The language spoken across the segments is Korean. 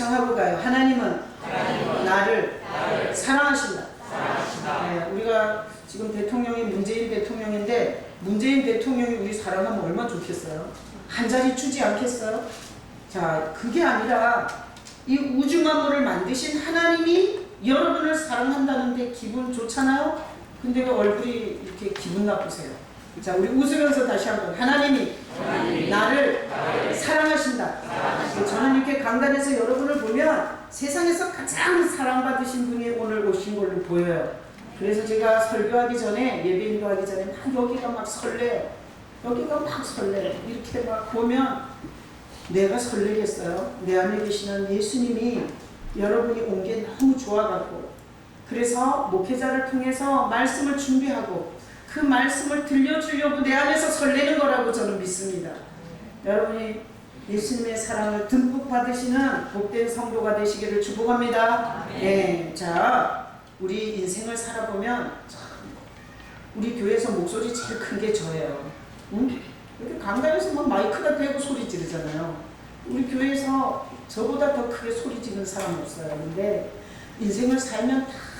복창하고 가요. 하나님은 나를 사랑하신다. 네, 우리가 지금 대통령이 문재인 대통령인데 문재인 대통령이 우리 사랑하면 얼마나 좋겠어요? 한 자리 주지 않겠어요? 자, 그게 아니라 이 우주 만물을 만드신 하나님이 여러분을 사랑한다는데 기분 좋잖아요? 근데 왜 얼굴이 이렇게 기분 나쁘세요? 자, 우리 웃으면서 다시 한번 하나님이 나를 사랑하신다. 저는 이렇게 강단에서 여러분을 보면 세상에서 가장 사랑받으신 분이 오늘 오신 걸로 보여요. 그래서 제가 설교하기 전에, 예배 인도하기 전에 막 여기가 막 설레요. 여기가 막 설레요. 이렇게 막 보면 내가 설레겠어요? 내 안에 계시는 예수님이 여러분이 온 게 너무 좋아갖고, 그래서 목회자를 통해서 말씀을 준비하고 그 말씀을 들려주려고 내 안에서 설레는 거라고 저는 믿습니다. 여러분이 예수님의 사랑을 듬뿍 받으시는 복된 성도가 되시기를 축복합니다. 네, 자, 우리 인생을 살아보면 참 우리 교회에서 목소리 제일 큰 게 저예요. 응? 이렇게 강단에서 막 마이크가 대고 소리 지르잖아요. 우리 교회에서 저보다 더 크게 소리 지르는 사람 없어요. 근데 인생을 살면 다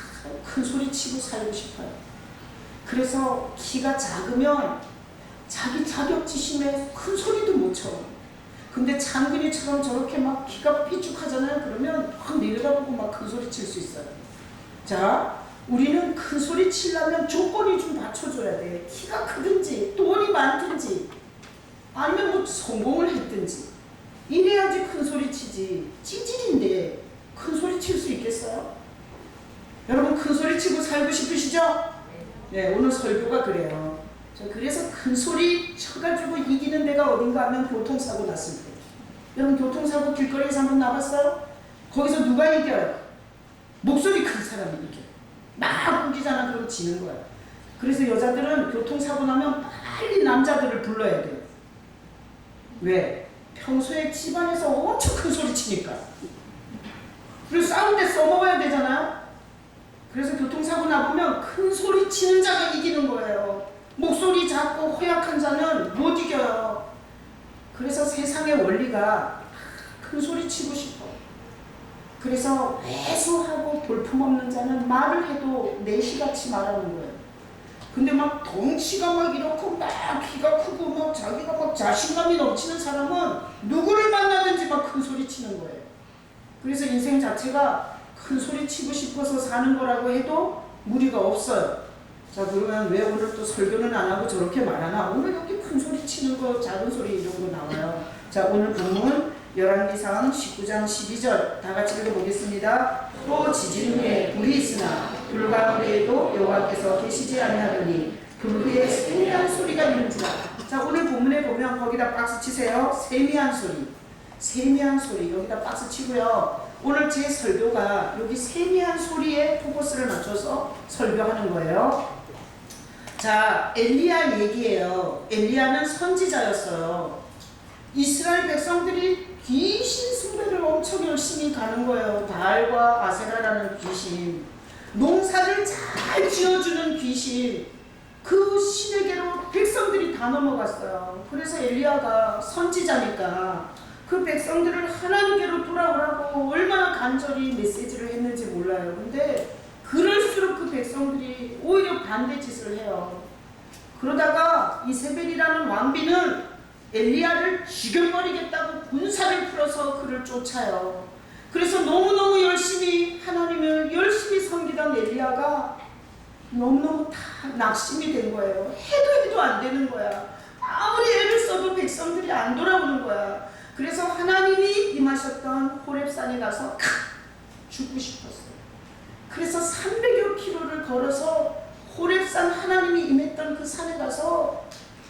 큰 소리 치고 살고 싶어요. 그래서 키가 작으면 자기 자격지심에 큰 소리도 못 쳐. 근데 장근이처럼 저렇게 막 키가 삐죽하잖아요. 그러면 확 내려다보고 막 큰 소리 칠 수 있어요. 자, 우리는 큰 소리 치려면 조건이 좀 받쳐줘야 돼. 키가 크든지 돈이 많든지 아니면 뭐 성공을 했든지 이래야지 큰 소리 치지. 찌질인데 큰 소리 칠 수 있겠어요? 여러분 큰 소리 치고 살고 싶으시죠? 네, 오늘 설교가 그래요. 그래서 큰 소리 쳐가지고 이기는 데가 어딘가 하면 교통사고 났을 때. 여러분 교통사고 길거리에서 한번 나봤어요? 거기서 누가 이겨요? 목소리 큰 사람이 이겨요. 막 우기잖아. 그럼 지는 거야. 그래서 여자들은 교통사고 나면 빨리 남자들을 불러야 돼요. 왜? 평소에 집안에서 엄청 큰 소리 치니까. 그리고 싸울 때 써먹어야 되잖아요. 그래서 교통사고 나보면 큰 소리 치는 자가 이기는 거예요. 목소리 작고 허약한 자는 못 이겨요. 그래서 세상의 원리가 큰 소리 치고 싶어. 그래서 왜소하고 볼품없는 자는 말을 해도 내시같이 말하는 거예요. 근데 막 덩치가 막 이렇고 막 키가 크고 막 자기가 막 자신감이 넘치는 사람은 누구를 만나든지 막 큰 소리 치는 거예요. 그래서 인생 자체가 큰 소리 치고 싶어서 사는 거라고 해도 무리가 없어요. 자, 그러면 왜 오늘 또 설교는 안 하고 저렇게 말하나? 오늘 여기 큰 소리 치는 거, 작은 소리 이런 거 나와요. 자, 오늘 본문 열왕기상 19장 12절 다 같이 읽어보겠습니다. 또 지진 후에 불이 있으나 불 가운데에도 여호와께서 계시지 아니하더니 불 후에 세미한 소리가 있는지라. 자, 오늘 본문에 보면 거기다 박스 치세요. 세미한 소리. 세미한 소리 여기다 박스 치고요. 오늘 제 설교가 여기 세미한 소리에 포커스를 맞춰서 설교하는 거예요. 자, 엘리야 얘기예요. 엘리야는 선지자였어요. 이스라엘 백성들이 귀신 숭배를 엄청 열심히 가는 거예요. 바알과 아세라라는 귀신, 농사를 잘 지어주는 귀신, 그 신에게로 백성들이 다 넘어갔어요. 그래서 엘리야가 선지자니까 그 백성들을 하나님께로 돌아오라고 얼마나 간절히 메시지를 했는지 몰라요. 근데 그럴수록 그 백성들이 오히려 반대 짓을 해요. 그러다가 이세벨이라는 왕비는 엘리야를 죽여버리겠다고 군사를 풀어서 그를 쫓아요. 그래서 너무너무 열심히 하나님을 열심히 섬기던 엘리야가 너무너무 다 낙심이 된 거예요. 해도 안 되는 거야. 아무리 애를 써도 백성들이 안 돌아오는 거야. 그래서 하나님이 임하셨던 호렙산에 가서 죽고 싶었어요. 그래서 300여 킬로를 걸어서 호렙산 하나님이 임했던 그 산에 가서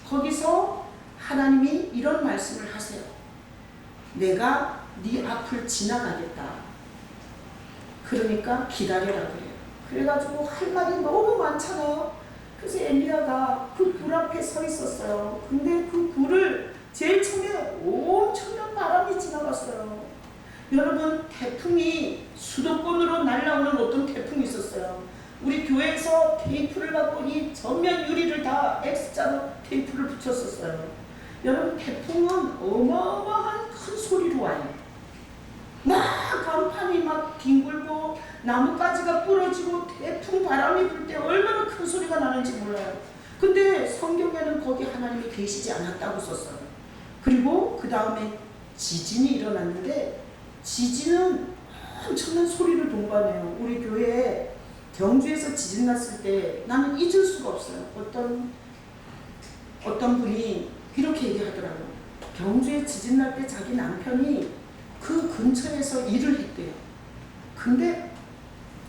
거기서 하나님이 이런 말씀을 하세요. 내가 네 앞을 지나가겠다. 그러니까 기다려라 그래요. 그래가지고 할 말이 너무 많잖아요. 그래서 엘리야가 그 불 앞에 서 있었어요. 근데 그 불을 제일 처음에 엄청난 바람이 지나갔어요. 여러분, 태풍이 수도권으로 날아오는 어떤 태풍이 있었어요. 우리 교회에서 테이프를 갖고 이 전면 유리를 다 X자로 테이프를 붙였었어요. 여러분, 태풍은 어마어마한 큰 소리로 와요. 막 강판이 막 뒹굴고 나뭇가지가 부러지고 태풍 바람이 불 때 얼마나 큰 소리가 나는지 몰라요. 근데 성경에는 거기 하나님이 계시지 않았다고 썼어요. 그리고 그 다음에 지진이 일어났는데 지진은 엄청난 소리를 동반해요. 우리 교회에 경주에서 지진 났을 때 나는 잊을 수가 없어요. 어떤 분이 이렇게 얘기하더라고요. 경주에 지진 날 때 자기 남편이 그 근처에서 일을 했대요. 근데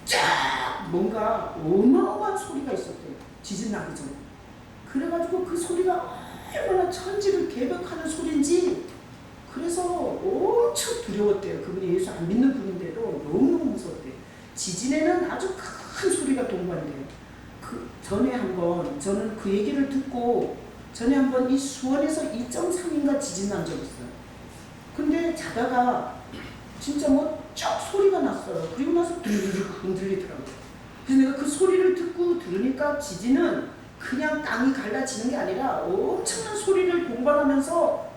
쫙 뭔가 어마어마한 소리가 있었대요. 지진 나기 전에. 그래가지고 그 소리가 얼마나 천지를 개벽하는 소리인지 그래서 엄청 두려웠대요. 그분이 예수 안 믿는 분인데도 너무너무 무서웠대요. 지진에는 아주 큰 소리가 동반돼요. 저는 그 얘기를 듣고 전에 한번 이 수원에서 2.3인가 지진 난 적 있어요. 근데 자다가 진짜 뭐 쫙 소리가 났어요. 그리고 나서 드르르 흔들리더라고요. 그래서 내가 그 소리를 듣고 들으니까 지진은 그냥 땅이 갈라지는 게 아니라 엄청난 소리를 동반하면서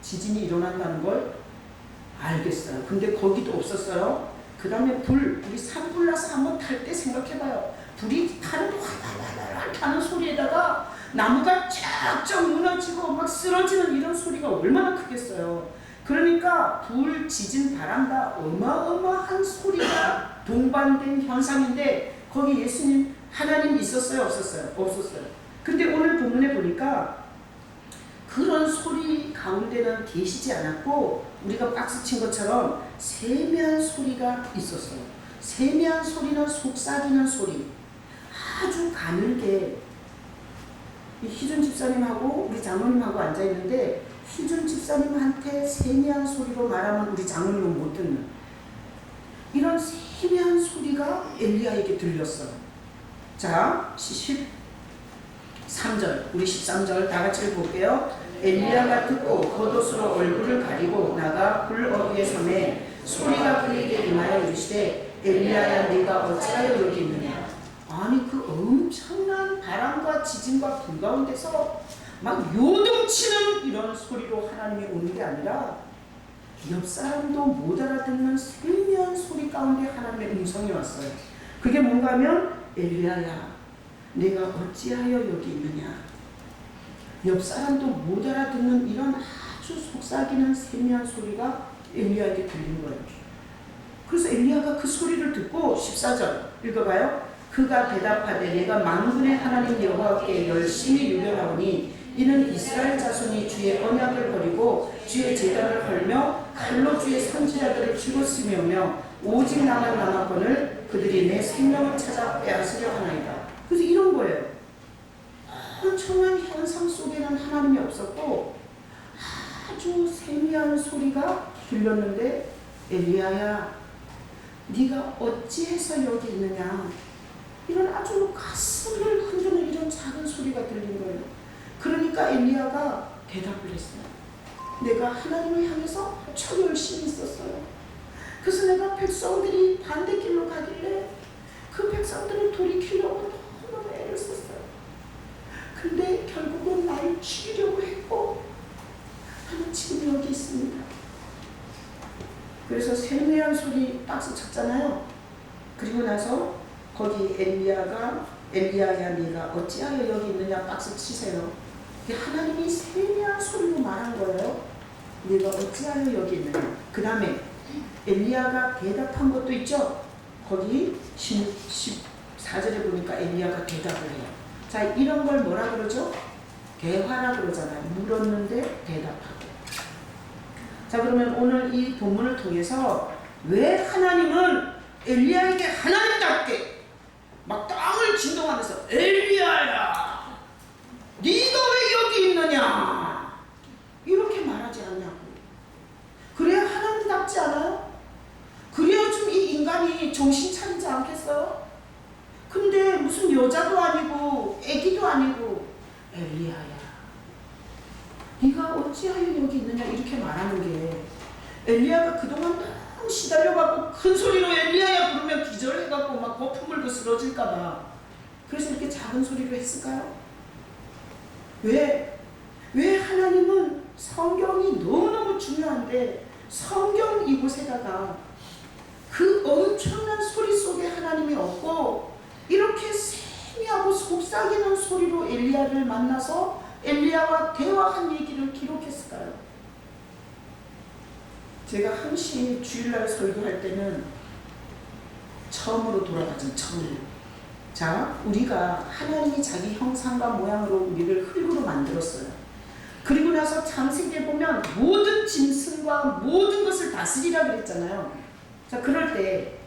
지진이 일어난다는 걸 알겠어요. 근데 거기도 없었어요. 그 다음에 우리 산불 나서 한번 탈 때 생각해봐요. 불이 타는 활활활 타는 소리에다가 나무가 쫙쫙 무너지고 막 쓰러지는 이런 소리가 얼마나 크겠어요. 그러니까 불, 지진, 바람 다 어마어마한 소리가 동반된 현상인데 거기 예수님, 하나님 있었어요? 없었어요? 없었어요. 근데 오늘 본문에 보니까 그런 소리 가운데는 계시지 않았고 우리가 박스 친 것처럼 세미한 소리가 있었어요. 세미한 소리는 속삭이는 소리. 아주 가늘게 희준 집사님하고 우리 장로님하고 앉아있는데 희준 집사님한테 세미한 소리로 말하면 우리 장로님은 못 듣는 이런 세미한 소리가 엘리야에게 들렸어요. 자, 13절, 우리 13절 다 같이 볼게요. 엘리야가 듣고 겉옷으로 얼굴을 가리고 나가 불 어귀에 서매 소리가 그에게 임하여 이르시되 엘리야야 네가 어찌하여 여기 있느냐. 아니 그 엄청난 바람과 지진과 불 가운데서 막 요동치는 이런 소리로 하나님이 오는 게 아니라 옆 사람도 못 알아듣는 세미한 소리 가운데 하나님의 음성이 왔어요. 그게 뭔가 하면 엘리야야 내가 어찌하여 여기 있느냐. 옆 사람도 못 알아듣는 이런 아주 속삭이는 세미한 소리가 엘리야에게 들린 거예요. 그래서 엘리야가 그 소리를 듣고 14절 읽어봐요. 그가 대답하되 내가 만군의 하나님 여호와께 열심히 유별하오니 이는 이스라엘 자손이 주의 언약을 버리고 주의 제단을 헐며 칼로 주의 선지자들을 죽었으며 오직 나만 남았거늘 그들이 내 생명을 찾아 빼앗으려 하나이다. 그래서 이런 거예요. 엄청난 현상 속에는 하나님이 없었고 아주 세미한 소리가 들렸는데 엘리야야 네가 어찌해서 여기 있느냐. 이런 아주 가슴을 흔드는 이런 작은 소리가 들린 거예요. 그러니까 엘리야가 대답을 했어요. 내가 하나님을 향해서 아주 열심히 있었어요. 그래서 내가 백성들이 반대길로 가길래 그 백성들을 돌이키려고 너무너무 애를 썼어요. 근데 결국은 나를 죽이려고 했고 나는 지금 여기 있습니다. 그래서 세미한 소리 박스 쳤잖아요. 그리고 나서 거기 엘리야야 네가 어찌하여 여기 있느냐 박스 치세요. 하나님이 세미한 소리로 말한 거예요. 네가 어찌하여 여기 있느냐. 그 다음에 엘리야가 대답한 것도 있죠. 거기 14절에 보니까 엘리야가 대답을 해요. 자, 이런 걸 뭐라 그러죠? 대화라 그러잖아요. 물었는데 대답하고. 자, 그러면 오늘 이 본문을 통해서 왜 하나님은 엘리야에게 하나님답게 막 땅을 진동하면서 엘리야야 네가 왜 여기 있느냐 이렇게 말하지 않냐고. 그래야 하나님답지 않아요? 그래야 좀 이 인간이 정신 차리지 않겠어요? 근데 무슨 여자도 아니고 애기도 아니고 엘리야야 네가 어찌하여 여기 있느냐 이렇게 말하는 게 엘리야가 그동안 너무 시달려갖고 큰 소리로 엘리야야 부르면 기절해갖고 막 거품 물고 쓰러질까봐 그래서 이렇게 작은 소리로 했을까요? 왜 하나님은 성경이 너무너무 중요한데 성경 이곳에다가 그 엄청난 소리 속에 하나님이 없고 이렇게 세미하고 속삭이는 소리로 엘리야를 만나서 엘리야와 대화한 얘기를 기록했을까요? 제가 항시 주일날 설교할 때는 처음으로 돌아가죠. 처음으로. 자, 우리가 하나님이 자기 형상과 모양으로 우리를 흙으로 만들었어요. 그리고 나서 창세기에 보면 모든 짐승과 모든 것을 다스리라 그랬잖아요. 자, 그럴 때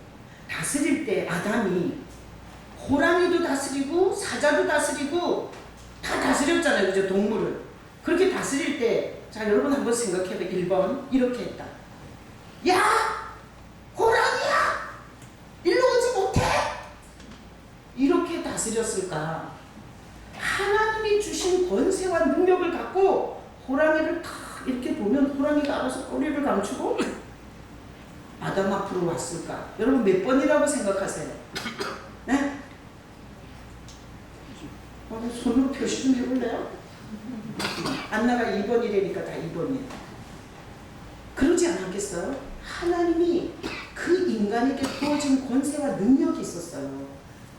다스릴 때 아담이 호랑이도 다스리고 사자도 다스리고 다 다스렸잖아요. 그죠? 동물을. 그렇게 다스릴 때, 자, 여러분 한번 생각해봐. 1번 이렇게 했다. 야! 호랑이야! 일로 오지 못해! 이렇게 다스렸을까? 하나님이 주신 권세와 능력을 갖고 호랑이를 탁 이렇게 보면 호랑이가 알아서 꼬리를 감추고 아담 앞으로 왔을까? 여러분 몇 번이라고 생각하세요? 네? 손으로 표시 좀 해볼래요? 안나가 2번이라니까 다 2번이에요. 그러지 않았겠어요? 하나님이 그 인간에게 주어진 권세와 능력이 있었어요.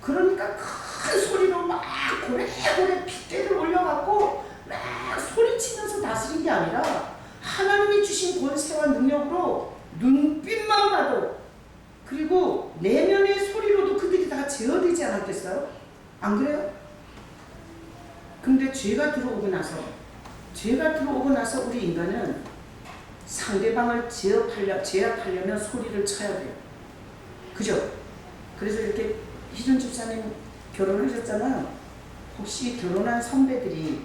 그러니까 큰 소리로 막 고래고래 핏대를 올려갖고 막 소리치면서 다스린 게 아니라 하나님이 주신 권세와 능력으로 눈빛만 봐도 그리고 내면의 소리로도 그들이 다 제어되지 않았겠어요? 안 그래요? 근데 죄가 들어오고 나서 우리 인간은 상대방을 제압하려면 소리를 쳐야 돼요. 그죠? 그래서 이렇게 희준 집사님 결혼하셨잖아요. 혹시 결혼한 선배들이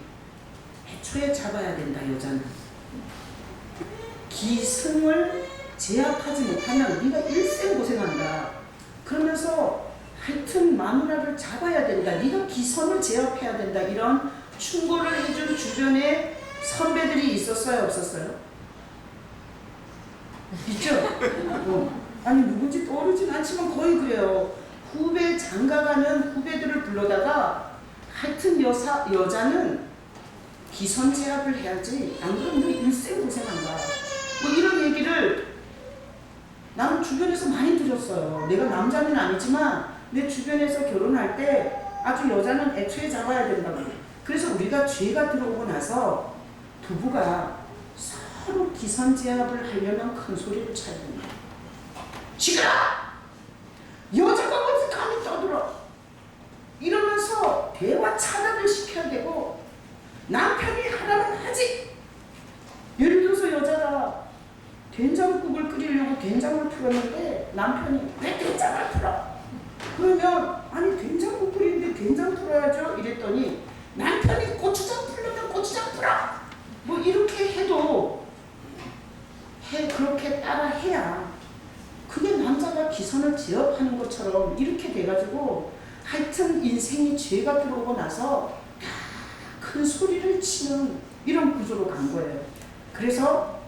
애초에 잡아야 된다, 여자는. 기승을 제압하지 못하면 네가 일생 고생한다. 그러면서 하여튼 마누라를 잡아야 된다. 네가 기선을 제압해야 된다. 이런 충고를 해준 주변에 선배들이 있었어요, 없었어요? 있죠? 아니 누군지 떠오르진 않지만 거의 그래요. 후배 장가가는 후배들을 불러다가 하여튼 여자는 기선 제압을 해야지 안 그러면 너 일생 고생한다. 뭐 이런 얘기를 나는 주변에서 많이 들었어요. 내가 남자는 아니지만 내 주변에서 결혼할 때 아주 여자는 애초에 잡아야 된다고. 그래서 우리가 죄가 들어오고 나서 부부가 서로 기선 제압을 하려면 큰 소리를 쳐야 됩니다. 시끄러! 여자가 어디 감히 떠들어! 이러면서 대화 차단을 시켜야 되고 남편이 하라면 하지! 예를 들어서 여자가 된장국을 끓이려고 된장을 풀었는데 남편이 왜 된장을 풀어? 그러면 아니 된장국 끓이는데 된장 풀어야죠 이랬더니 남편이 고추장 풀려면 고추장 풀어! 뭐 이렇게 해도 그렇게 따라 해야 그게 남자가 기선을 제압하는 것처럼 이렇게 돼가지고 하여튼 인생이 죄가 들어오고 나서 다 큰 소리를 치는 이런 구조로 간 거예요. 그래서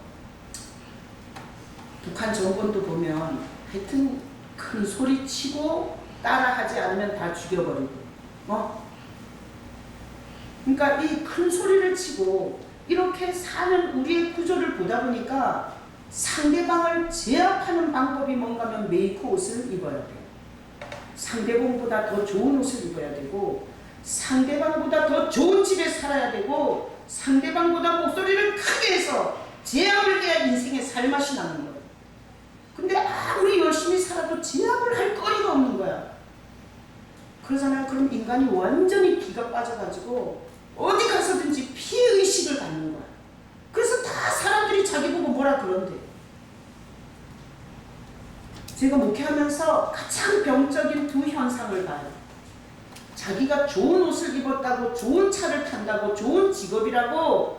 북한 정권도 보면 하여튼 큰 소리 치고 따라하지 않으면 다 죽여버리고 그러니까 이 큰 소리를 치고 이렇게 사는 우리의 구조를 보다 보니까 상대방을 제압하는 방법이 뭔가 하면 메이커 옷을 입어야 돼요. 상대방보다 더 좋은 옷을 입어야 되고 상대방보다 더 좋은 집에 살아야 되고 상대방보다 목소리를 크게 해서 제압을 해야 인생의 살맛이 나는 거예요. 근데 아무리 열심히 살아도 제압을 할 거리가 없는 거야. 그러잖아요. 그럼 인간이 완전히 기가 빠져가지고 어디 가서든지 피해의식을 갖는 거야. 그래서 다 사람들이 자기 보고 뭐라 그런대. 제가 목회하면서 가장 병적인 두 현상을 봐요. 자기가 좋은 옷을 입었다고 좋은 차를 탄다고 좋은 직업이라고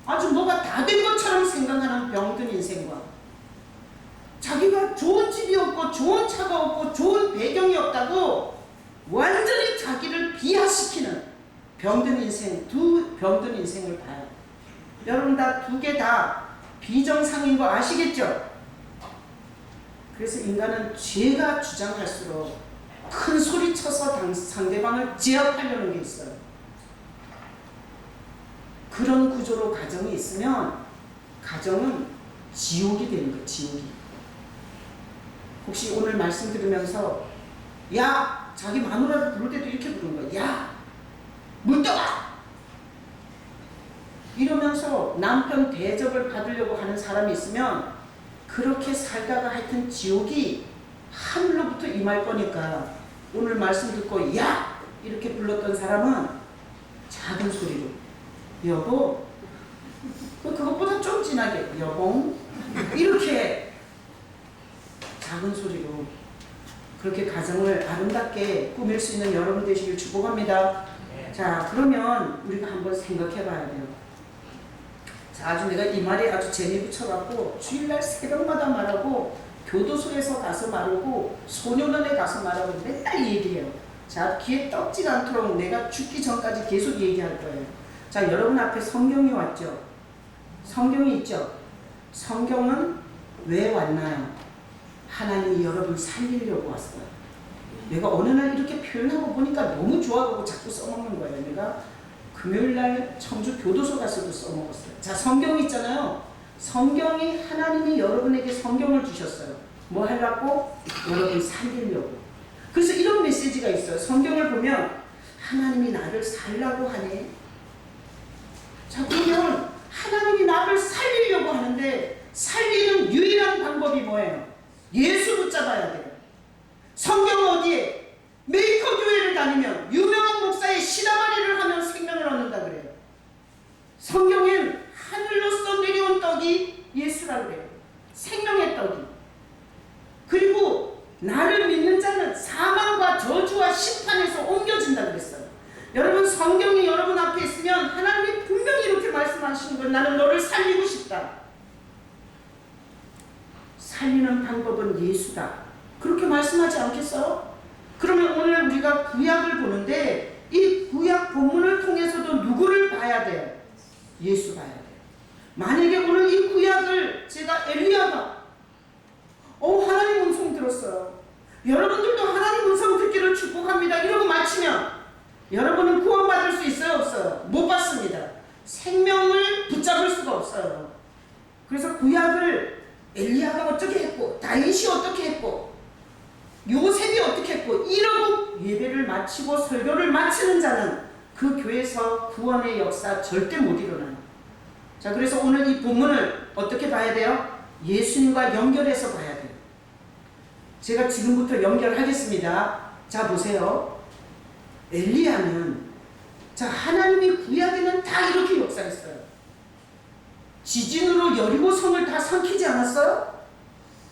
아주 뭐가 다 된 것처럼 생각하는 병든 인생과 자기가 좋은 집이 없고 좋은 차가 없고 좋은 배경이 없다고 완전히 자기를 비하시키는 병든 인생, 두 병든 인생을 봐요. 여러분 다 두 개 다 비정상인 거 아시겠죠? 그래서 인간은 죄가 주장할수록 큰 소리 쳐서 상대방을 제압하려는 게 있어요. 그런 구조로 가정이 있으면 가정은 지옥이 되는 거예요. 지옥이. 혹시 오늘 말씀 들으면서 야, 자기 마누라를 부를 때도 이렇게 부르는 거야. 야, 물 떠와! 이러면서 남편 대접을 받으려고 하는 사람이 있으면 그렇게 살다가 하여튼 지옥이 하늘로부터 임할 거니까 오늘 말씀 듣고 야! 이렇게 불렀던 사람은 작은 소리로 여보, 그것보다 좀 진하게 여봉, 이렇게 작은 소리로 그렇게 가정을 아름답게 꾸밀 수 있는 여러분 되시길 축복합니다. 자, 그러면 우리가 한번 생각해 봐야 돼요. 자, 아주 내가 이 말에 아주 재미 붙여갖고 주일날 새벽마다 말하고 교도소에서 가서 말하고 소년원에 가서 말하고 맨날 얘기해요. 자, 귀에 떡지 않도록 내가 죽기 전까지 계속 얘기할 거예요. 자, 여러분 앞에 성경이 왔죠? 성경이 있죠? 성경은 왜 왔나요? 하나님이 여러분 살리려고 왔어요. 내가 어느 날 이렇게 표현하고 보니까 너무 좋아하고 자꾸 써먹는 거예요. 내가 금요일날 청주 교도소 가서도 써먹었어요. 자, 성경이 있잖아요. 성경이 하나님이 여러분에게 성경을 주셨어요. 뭐 하려고? 여러분 살리려고. 그래서 이런 메시지가 있어요. 성경을 보면 하나님이 나를 살라고 하네. 자, 그러면 하나님이 나를 살리려고 하는데 살리는 유일한 방법이 뭐예요? 예수 붙잡아야 돼요. 성경 어디에? 메이커 교회를 다니면 유명한 목사의 시다마리를 하면 생명을 얻는다 그래요. 성경엔 하늘로서 내려온 떡이 예수라고 그래요. 생명의 떡이. 그리고 나를 믿는 자는 사망과 저주와 심판에서 옮겨진다 그랬어요. 여러분, 성경이 여러분 앞에 있으면 하나님이 분명히 이렇게 말씀하시는 거예요. 나는 너를 살리고 싶다. 살리는 방법은 예수다. 그렇게 말씀하지 않겠어요? 그러면 오늘 우리가 구약을 보는데 이 구약 본문을 통해서도 누구를 봐야 돼요? 예수 봐야 돼요. 만약에 오늘 이 구약을 제가 엘리야가 하나님 음성 들었어요. 여러분들도 하나님 음성 듣기를 축복합니다. 이러고 마치면 여러분은 구원받을 수 있어요? 없어요? 못 받습니다. 생명을 붙잡을 수가 없어요. 그래서 구약을 엘리야가 어떻게 했고 다윗이 어떻게 했고 요셉이 어떻게 했고 이러고 예배를 마치고 설교를 마치는 자는 그 교회에서 구원의 역사 절대 못 일어나요. 자, 그래서 오늘 이 본문을 어떻게 봐야 돼요? 예수님과 연결해서 봐야 돼요. 제가 지금부터 연결하겠습니다. 자, 보세요. 엘리야는 자, 하나님이 구약에는 다 이렇게 역사했어요. 지진으로 여리고성을 다 삼키지 않았어요?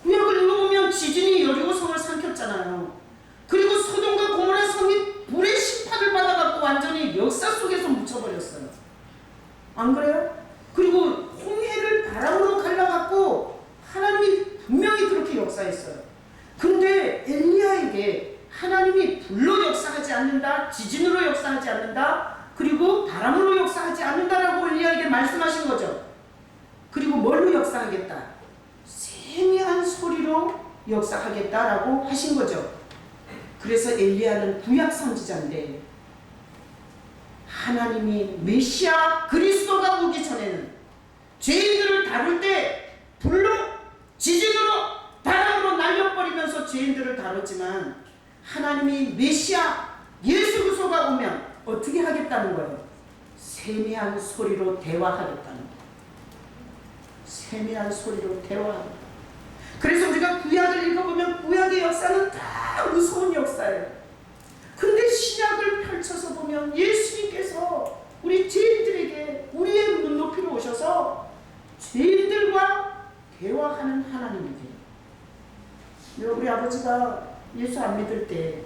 구약을 읽어보면 지진이 여리고성을 삼켰잖아요. 그리고 소돔과 고모라 성이 불의 심판을 받아갖고 완전히 역사 속에서 묻혀버렸어요. 안 그래요? 그리고 홍해를 바람으로 갈라갖고 하나님이 분명히 그렇게 역사했어요. 근데 엘리야에게 하나님이 불로 역사하지 않는다, 지진으로 역사하지 않는다, 그리고 바람으로 역사하지 않는다라고 엘리야에게 말씀하신 거죠. 그리고 뭘로 역사하겠다? 세미한 소리로 역사하겠다라고 하신 거죠. 그래서 엘리야는 구약 선지자인데 하나님이 메시아 그리스도가 오기 전에는 죄인들을 다룰 때 불로, 지진으로, 바람으로 날려버리면서 죄인들을 다뤘지만 하나님이 메시아 예수 그리스도가 오면 어떻게 하겠다는 거예요? 세미한 소리로 대화하겠다는 거예요. 세미한 소리로 대화하겠다. 그래서 우리가 구약을 읽어보면 구약의 역사는 다 무서운 역사예요. 근데 신약을 펼쳐서 보면 예수님께서 우리 죄인들에게 우리의 눈높이로 오셔서 죄인들과 대화하는 하나님이에요. 우리 아버지가 예수 안 믿을 때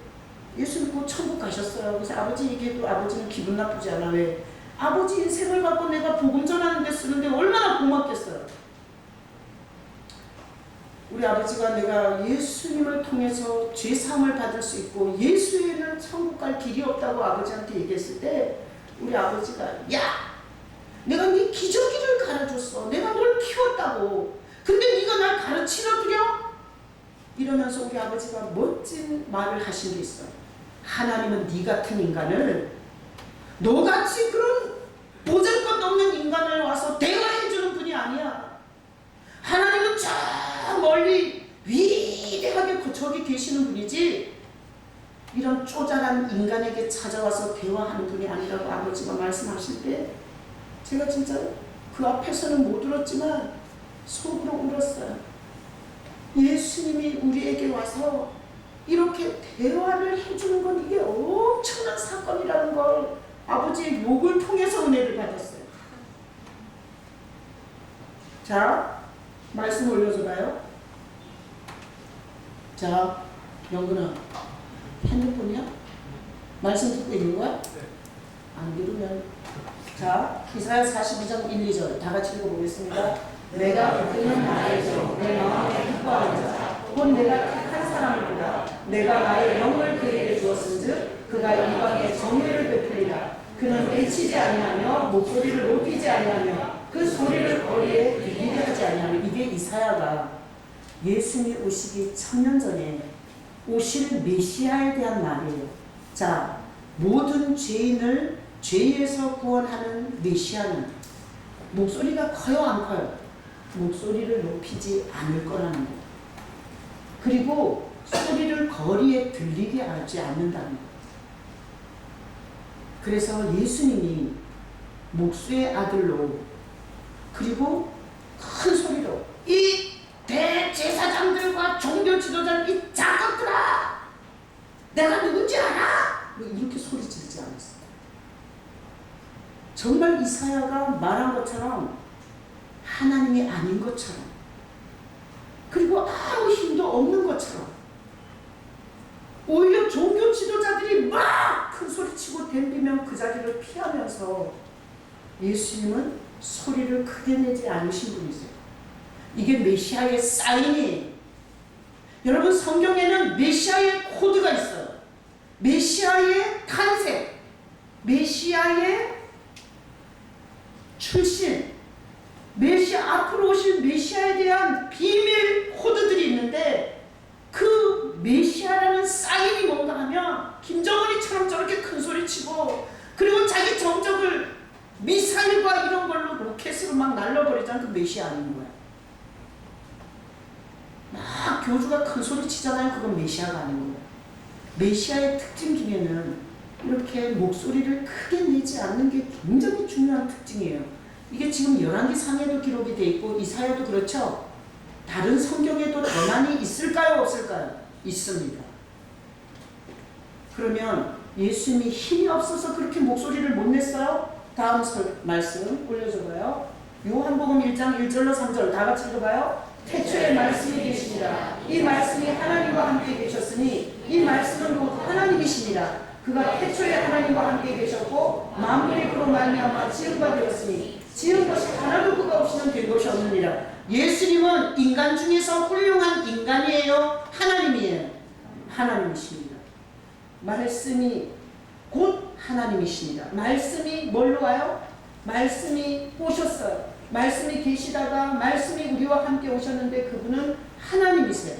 예수 믿고 천국 가셨어요. 그래서 아버지 얘기해도 아버지는 기분 나쁘지 않아. 왜? 아버지 인생을 갖고 내가 복음 전하는 데 쓰는데 얼마나 고맙겠어요. 우리 아버지가 내가 예수님을 통해서 죄사함을 받을 수 있고 예수 외에는 천국 갈 길이 없다고 아버지한테 얘기했을 때 우리 아버지가 야! 내가 네 기저귀를 갈아줬어. 내가 널 키웠다고. 근데 네가 날 가르치려 들여? 이러면서 우리 아버지가 멋진 말을 하신 게 있어요. 하나님은 네 같은 인간을 너같이 그런 보잘것 없는 인간을 와서 대화해주는 분이 아니야. 하나님은 저 멀리 위대하게 저기 계시는 분이지 이런 쪼잔한 인간에게 찾아와서 대화하는 분이 아니라고 아버지가 말씀하실 때 제가 진짜 그 앞에서는 못 울었지만 속으로 울었어요. 예수님이 우리에게 와서 이렇게 대화를 해주는 건 이게 엄청난 사건이라는 걸 아버지의 목을 통해서 은혜를 받았어요. 자, 말씀 올려줘 봐요. 자, 영근아, 핸드폰이야? 말씀 듣고 있는 거야? 안 들으면. 자, 이사야 42장 1, 2절 다 같이 읽어보겠습니다. 내가 붙드는 나에게 내 마음에 기뻐하는 자, 곧 내가 택한 사람이구나. 내가 나의 영을 그에게 주었은즉 그가 이방에 정의를 베풀리라. 그는 외치지 아니하며 목소리를 높이지 아니하며 그 소리를 거리에 들리게 하지 아니하며. 이게 이사야가 예수님이 오시기 1000년 전에 오실 메시아에 대한 말이에요. 자, 모든 죄인을 죄에서 구원하는 메시아는 목소리가 커요, 안 커요? 목소리를 높이지 않을 거라는 거예요. 그리고 소리를 거리에 들리게 하지 않는다는 거예요. 그래서 예수님이 목수의 아들로 그리고 큰 소리로 이 대제사장들과 종교 지도자들 이 작업들아 내가 누군지 알아? 이렇게 소리 지르지 않았어요. 정말 이사야가 말한 것처럼 하나님이 아닌 것처럼 그리고 아무 힘도 없는 것처럼 오히려 종교 지도자들이 막 큰 소리치고 덤비면 그 자리를 피하면서 예수님은 소리를 크게 내지 않으신 분이세요. 이게 메시아의 사인이에요. 여러분, 성경에는 메시아의 코드가 있어요. 메시아의 탄생, 메시아의 출신, 메시아 앞으로 오실 메시아에 대한 비밀 코드들이 있는데 그 메시아라는 사인이 뭔가 하면 김정은이처럼 저렇게 큰 소리 치고 그리고 자기 정적을 미사일과 이런 걸로 로켓으로 막 날려버리잖아. 그 메시아 아닌 거야. 막 교주가 큰 소리 치잖아요. 그건 메시아가 아닌 거야. 메시아의 특징 중에는 이렇게 목소리를 크게 내지 않는 게 굉장히 중요한 특징이에요. 이게 지금 열왕기상에도 기록이 돼 있고 이사야도 그렇죠. 다른 성경에도 더 많이 있을까요? 없을까요? 있습니다. 그러면 예수님이 힘이 없어서 그렇게 목소리를 못 냈어요? 다음 말씀 올려줘봐요. 요한복음 1장 1절로 3절 다 같이 읽어봐요. 태초에 말씀이 계시니라. 이 말씀이 하나님과 함께 계셨으니 이 말씀은 곧 하나님이시니라. 그가 태초에 하나님과 함께 계셨고 만물이 그로 말미암아 지은 바 되었으니 지은 것이 하나도 그가 없이는 된 것이 없느니라. 예수님은 인간 중에서 훌륭한 인간이에요? 하나님이에요? 하나님이십니다. 말씀이 곧 하나님이십니다. 말씀이 뭘로 와요? 말씀이 오셨어요. 말씀이 계시다가 말씀이 우리와 함께 오셨는데 그분은 하나님이세요.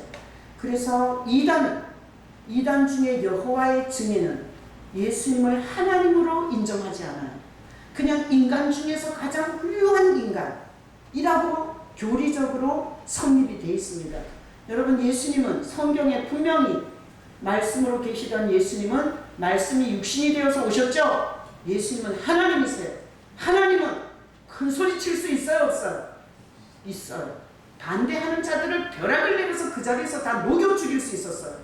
그래서 이단 중에 여호와의 증인은 예수님을 하나님으로 인정하지 않아요. 그냥 인간 중에서 가장 훌륭한 인간이라고 교리적으로 성립이 되어 있습니다. 여러분, 예수님은 성경에 분명히 말씀으로 계시던 예수님은 말씀이 육신이 되어서 오셨죠? 예수님은 하나님이세요. 하나님은 큰 소리 칠 수 있어요? 없어요? 있어요. 반대하는 자들을 벼락을 내려서 그 자리에서 다 녹여 죽일 수 있었어요.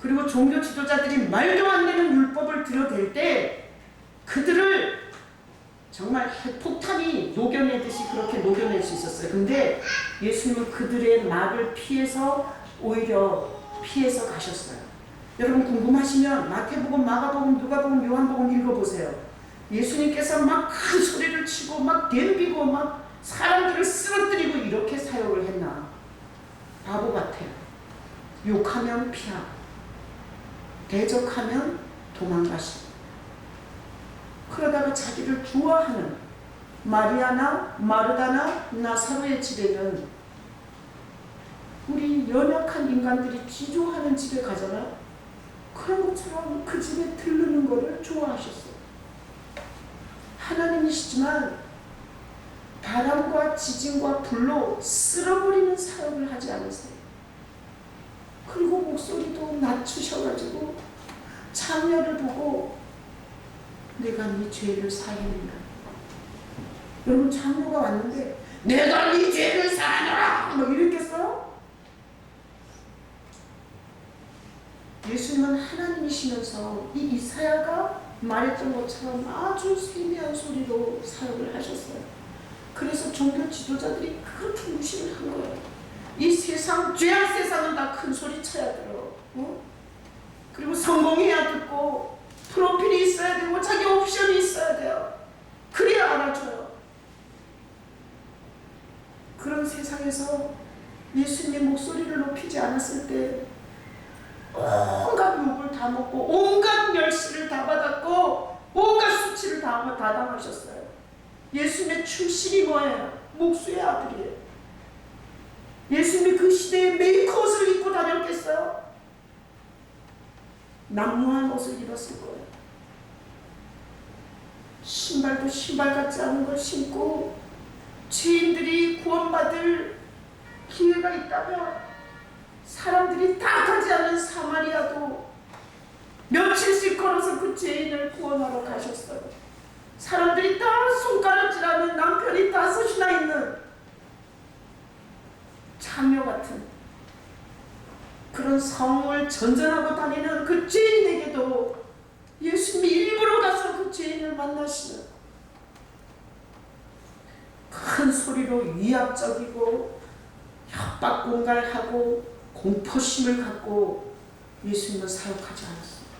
그리고 종교 지도자들이 말도 안 되는 율법을 들여댈 때 그들을 정말 핵폭탄이 녹여내듯이 그렇게 녹여낼 수 있었어요. 근데 예수님은 그들의 막을 피해서 오히려 피해서 가셨어요. 여러분 궁금하시면 마태복음, 마가복음, 누가복음, 요한복음 읽어보세요. 예수님께서 막 큰 소리를 치고 막 덤비고 막 사람들을 쓰러뜨리고 이렇게 사역을 했나? 바보 같아요. 욕하면 피하고 대적하면 도망가시고 그러다가 자기를 좋아하는 마리아나 마르다나 나사로의 집에는 우리 연약한 인간들이 기도하는 집에 가잖아요. 그런 것처럼 그 집에 들르는 것을 좋아하셨어요. 하나님이시지만 바람과 지진과 불로 쓸어버리는 사역을 하지 않으세요. 그리고 목소리도 낮추셔가지고 장녀를 보고 내가 네 죄를 사하리라. 여러분, 장녀가 왔는데 내가 네 죄를 사하노라 뭐 이랬겠어요? 예수님은 하나님이시면서 이 이사야가 말했던 것처럼 아주 세미한 소리로 사역을 하셨어요. 그래서 종교 지도자들이 그렇게 무시를 한 거예요. 이 세상, 죄악 세상은 다 큰 소리 쳐야 들어. 그리고 성공해야 듣고 프로필이 있어야 되고 자기 옵션이 있어야 돼요. 그래야 알아줘요. 그런 세상에서 예수님의 목소리를 높이지 않았을 때 온갖 욕을 다 먹고 온갖 멸시를 다 받았고 온갖 수치를 다 당하셨어요. 예수님의 출신이 뭐예요? 목수의 아들이에요. 예수님이 그 시대에 메이크업을 입고 다녔겠어요? 난무한 옷을 입었을 거예요. 신발도 신발 같지 않은 걸 신고 죄인들이 구원받을 기회가 있다면 사람들이 다 가지 않은 사마리아도 며칠씩 걸어서 그 죄인을 구원하러 가셨어요. 사람들이 다 손가락질하는 남편이 5이나 있는 장녀 같은 그런 성을 전전하고 다니는 그 죄인에게도 예수님이 일부러 가서 그 죄인을 만나시는, 큰 소리로 위압적이고 협박 공갈하고 공포심을 갖고 예수님은 사역하지 않았습니다.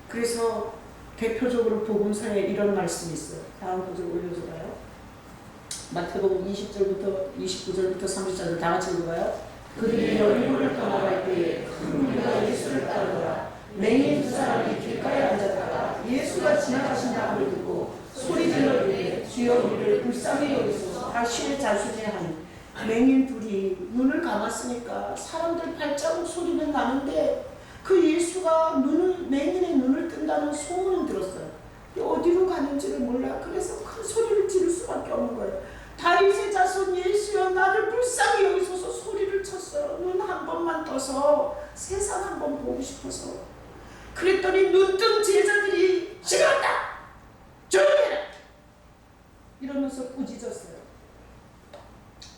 그래서 대표적으로 복음서에 이런 말씀이 있어요. 다음 구절 올려줘봐요. 마태복음 20절부터 29절부터 30절을 다 같이 읽어봐요. 그들이 여리고를 떠나갈 때에 큰 무리가 예수를 따르더라. 맹인 2사람이 길가에 앉았다가 예수가 지나가신다고 듣고 소리질러 이르되 주여 우리를 불쌍히 여기소서. 다시 자수해하니 맹인 2이 눈을 감았으니까 사람들 발자국 소리는 나는데 그 예수가 맹인의 눈을 뜬다는 소문은 들었어요. 어디로 가는지를 몰라. 그래서 큰 소리를 지를 수밖에 없는 거예요. 다윗의 자손 예수여 나를 불쌍히 여기소서 소리를 쳤어요. 눈 한 번만 떠서 세상 한 번 보고 싶어서. 그랬더니 눈뜬 제자들이 시끄럽다! 조용히 해라! 이러면서 꾸짖었어요.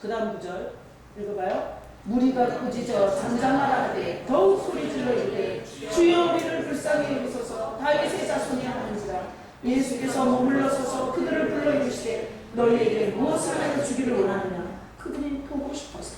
그 다음 구절 읽어봐요. 무리가 꾸짖어 잠잠하라되 더욱 소리질러 이르되 주여 우리를 불쌍히 여기소서. 다윗의 자손이 하는지라. 예수께서 머물러서서 그들을 불러 이르시되 너희에게 무엇을 하여 주기를 원하느냐. 그들이 보고 싶어서.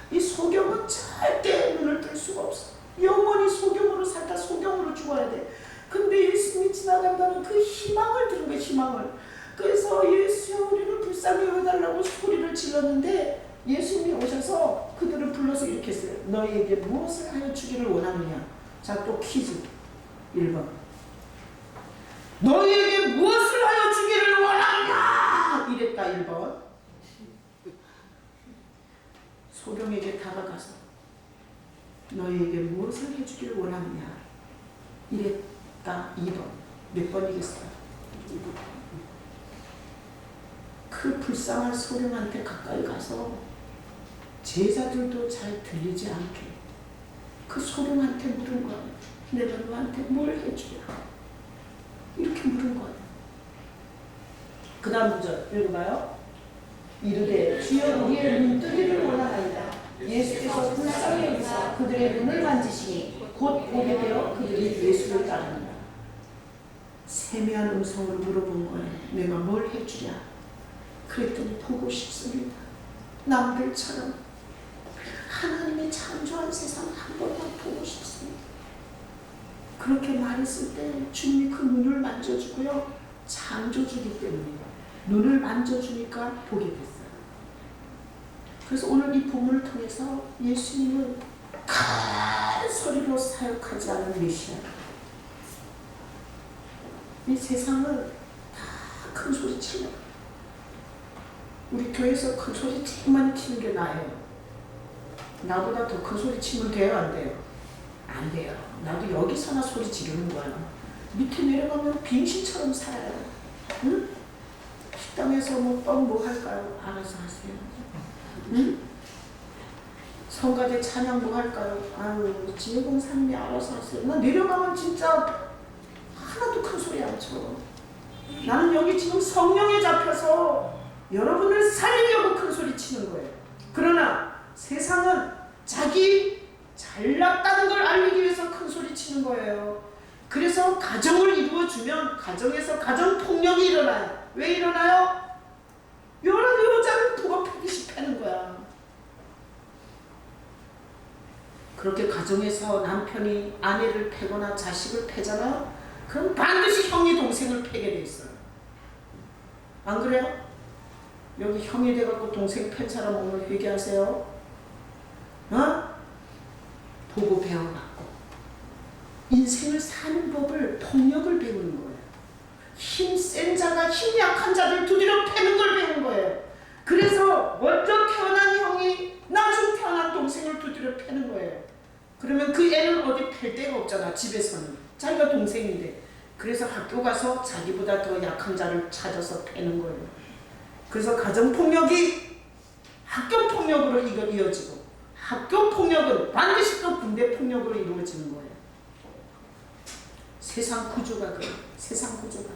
이 소경은 절대 눈을 뜰 수가 없어. 영원히 소경으로 살다 소경으로 죽어야 돼. 근데 예수님이 지나간다는 그 희망을 들은 거예요. 희망을. 그래서 예수여 우리를 불쌍히 여겨달라고 소리를 질렀는데 예수님이 오셔서 그들을 불러서 이렇게 했어요. 너희에게 무엇을 하여 주기를 원하느냐. 자, 또 퀴즈 1번. 너희에게 무엇을 하여 주기를 원하느냐 이랬다. 1번. 소경에게 다가가서 너희에게 무엇을 해주기를 원하느냐 이랬다. 2번. 몇 번이겠어요? 그 불쌍한 소경한테 가까이 가서 제자들도 잘 들리지 않게 그 소경한테 물은 거예요. 내가 너한테 뭘 해주랴. 이렇게 물은 거예요. 그 다음 구절 읽어봐요. 이르되 주여 우리의 눈 뜨기를 원하나이다. 예수께서 불쌍히 여기사 그들의 눈을 만지시니 곧 보게 되어 그들이 예수를 따르니라. 세미한 음성으로 물어본 거예요. 내가 뭘 해주랴. 그랬더니 보고 싶습니다. 남들처럼 하나님의 창조한 세상 한 번만 보고 싶습니다. 그렇게 말했을 때 주님이 그 눈을 만져주고요. 창조주기 때문에 눈을 만져주니까 보게 됐어요. 그래서 오늘 이 본문을 통해서 예수님은 큰 소리로 사역하지 않은 메시아. 이 세상은 다 큰 소리 치는 거예요. 우리 교회에서 큰 소리 제일 많이 치는 게 나예요. 나보다 더 큰 소리 치면 돼요? 안 돼요? 안 돼요. 나도 여기서나 소리 지르는 거예요. 밑에 내려가면 빙신처럼 살아요. 응? 식당에서 뭐 할까요? 알아서 하세요. 응? 성가대 찬양 뭐 할까요? 아유, 지혜공사님이 알아서 하세요. 나 내려가면 진짜 하나도 큰 소리 안 쳐. 나는 여기 지금 성령에 잡혀서 여러분을 살리려고 큰 소리 치는 거예요. 그러나 세상은 자기 잘났다는 걸 알리기 위해서 큰 소리 치는 거예요. 그래서 가정을 이루어주면 가정에서 가정폭력이 일어나요. 왜 일어나요? 여자를 부가 패듯이 패는 거야. 그렇게 가정에서 남편이 아내를 패거나 자식을 패잖아요. 그럼 반드시 형이 동생을 패게 돼 있어요. 안 그래요? 여기 형이 돼갖고 동생 팬 사람 오늘 회개하세요. 어? 보고 배워갖고 인생을 사는 법을, 폭력을 배우는 거예요. 힘 센 자가 힘 약한 자들 두드려 패는 걸 배우는 거예요. 그래서 먼저 태어난 형이 나중 태어난 동생을 두드려 패는 거예요. 그러면 그 애는 어디 팰 데가 없잖아. 집에서는 자기가 동생인데. 그래서 학교 가서 자기보다 더 약한 자를 찾아서 패는 거예요. 그래서 가정폭력이 학교폭력으로 이어지고, 학교폭력은 반드시 또 군대폭력으로 이루어지는 거예요. 세상 구조가 그래요. 세상 구조가.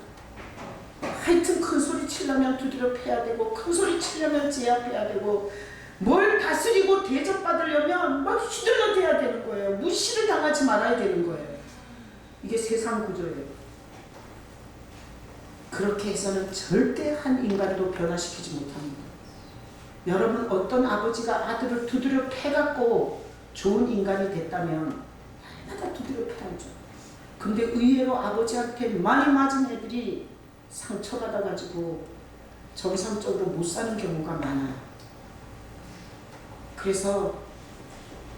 하여튼 큰 소리 치려면 두드려 패야 되고, 큰 소리 치려면 제압해야 되고, 뭘 다스리고 대접받으려면 막 휘둘러 대야 되는 거예요. 무시를 당하지 말아야 되는 거예요. 이게 세상 구조예요. 그렇게 해서는 절대 한 인간도 변화시키지 못합니다. 여러분, 어떤 아버지가 아들을 두드려 패갖고 좋은 인간이 됐다면 날마다 두드려 패야죠. 근데 의외로 아버지한테 많이 맞은 애들이 상처받아가지고 정상적으로 못 사는 경우가 많아요. 그래서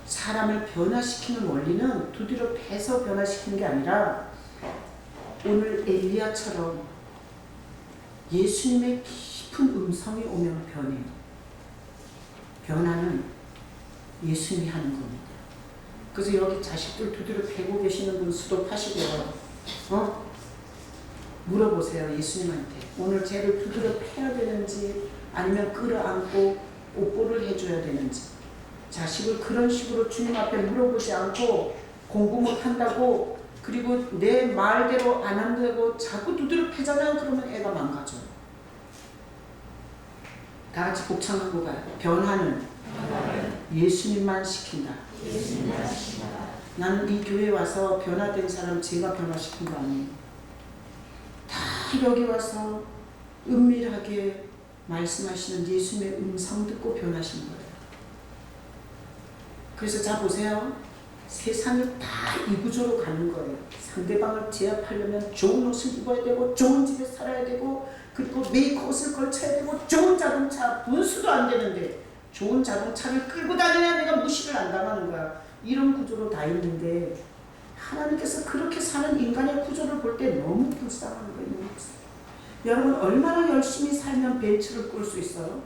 사람을 변화시키는 원리는 두드려 패서 변화시키는 게 아니라, 오늘 엘리야처럼 예수님의 깊은 음성이 오면 변해요. 변화는 예수님이 하는 겁니다. 그래서 여기 자식들 두드려 패고 계시는 분 수도하시고요. 물어보세요. 예수님한테. 오늘 쟤를 두드려 패야 되는지 아니면 끌어안고 뽀뽀를 해줘야 되는지. 자식을 그런 식으로 주님 앞에 물어보지 않고 공부 못한다고, 그리고 내 말대로 안 한다고 자꾸 두드려 패잖아요. 그러면 애가 망가져요. 다 같이 복창하고 가요. 변화는 예수님만 시킨다. 나는 이 교회 와서 변화된 사람 제가 변화시킨 거 아니에요. 다 여기 와서 은밀하게 말씀하시는 예수님의 음성 듣고 변하신 거예요. 그래서 자 보세요. 세상이 다 이 구조로 가는 거예요. 상대방을 제압하려면 좋은 옷을 입어야 되고, 좋은 집에 살아야 되고, 그리고 메이크업을 걸쳐야 되고, 좋은 자동차, 분수도 안 되는데 좋은 자동차를 끌고 다녀야 내가 무시를 안 당하는 거야. 이런 구조로 다 있는데, 하나님께서 그렇게 사는 인간의 구조를 볼 때 너무 불쌍한 거예요. 여러분, 얼마나 열심히 살면 벤츠를 끌 수 있어요?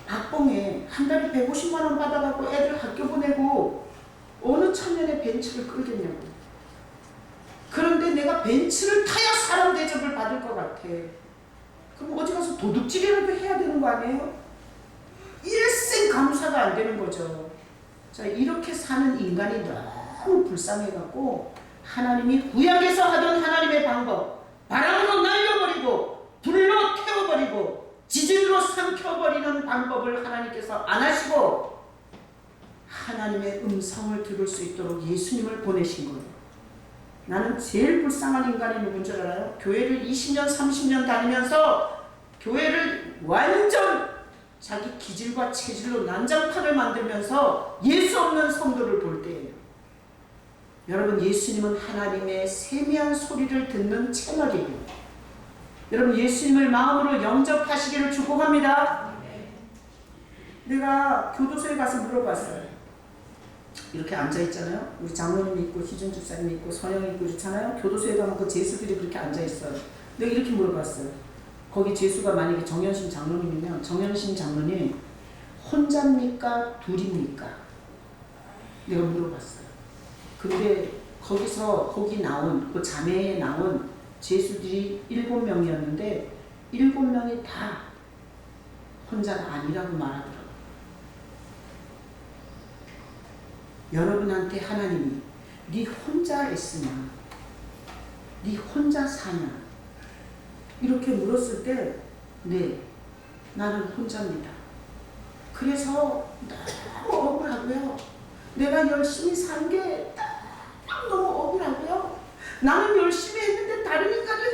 박봉에 한 달에 150만 원 받아갖고 애들 학교 보내고 어느 청년의 벤츠를 끌겠냐고. 그런데 내가 벤츠를 타야 사람 대접을 받을 것 같아. 그럼 어디 가서 도둑질이라도 해야 되는 거 아니에요? 일생 감사가 안 되는 거죠. 자, 이렇게 사는 인간이 너무 불쌍해갖고 하나님이 구약에서 하던 하나님의 방법, 바람으로 날려버리고 불로 태워버리고 지진으로 삼켜버리는 방법을 하나님께서 안 하시고 하나님의 음성을 들을 수 있도록 예수님을 보내신 거예요. 나는 제일 불쌍한 인간이 누군 줄 알아요? 교회를 20년, 30년 다니면서 교회를 완전 자기 기질과 체질로 난장판을 만들면서 예수 없는 성도를 볼 때예요. 여러분, 예수님은 하나님의 세미한 소리를 듣는 채널이에요. 여러분, 예수님을 마음으로 영접하시기를 축복합니다. 내가 교도소에 가서 물어봤어요. 이렇게 앉아있잖아요. 우리 장로님 있고 희준 집사님 있고 선영이 있고 그렇잖아요. 교도소에 가면 그 제수들이 그렇게 앉아있어요. 내가 이렇게 물어봤어요. 거기 제수가 만약에 정현신 장로님이면 정현신 장로님 혼자입니까? 둘입니까? 내가 물어봤어요. 근데 거기 나온 그 자매에 나온 제수들이 7명이었는데 7명이 다 혼자가 아니라고 말하더라고요. 여러분한테 하나님이 네 혼자 애쓰냐, 네 혼자 사냐 이렇게 물었을 때 네, 나는 혼자입니다. 그래서 너무 억울하고요. 내가 열심히 산 게 너무 억울하고요. 나는 열심히 했는데 다른 인간을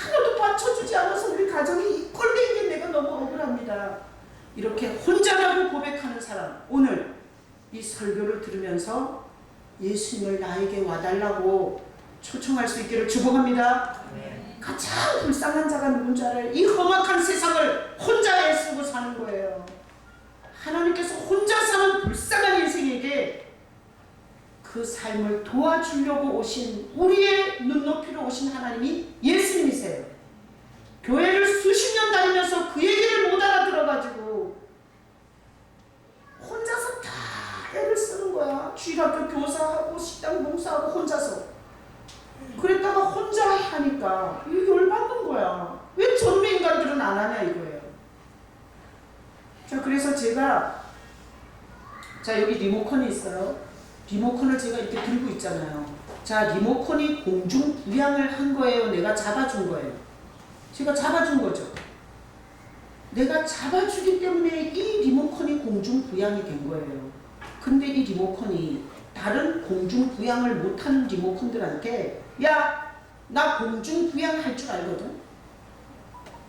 하나도 받쳐주지 않아서 우리 가정이 이 꼴된 게 내가 너무 억울합니다. 이렇게 혼자라고 고백하는 사람, 오늘 이 설교를 들으면서 예수님을 나에게 와달라고 초청할 수 있기를 축복합니다. 가장 불쌍한 자가 누군 줄 알아요? 이 험악한 세상을 혼자 애쓰고 사는 거예요. 하나님께서 혼자 사는 불쌍한 인생에게 그 삶을 도와주려고 오신, 우리의 눈높이로 오신 하나님이 예수님이세요. 교회를 수십 년 다니면서 그 얘기를 못 알아들어가지고 혼자서 다 애를 쓰는 거야. 주일학교 교사하고 식당 봉사하고 혼자서. 그랬다가 혼자 하니까 이거 열받는 거야. 왜 전매 인간들은 안 하냐 이거예요. 자, 그래서 제가 여기 리모컨이 있어요. 리모컨을 제가 이렇게 들고 있잖아요. 자, 리모컨이 공중 부양을 한 거예요. 내가 잡아준 거예요. 제가 잡아준 거죠. 내가 잡아주기 때문에 이 리모컨이 공중 부양이 된 거예요. 근데 이 리모컨이 다른 공중 부양을 못하는 리모컨들한테 야, 나 공중 부양할 줄 알거든?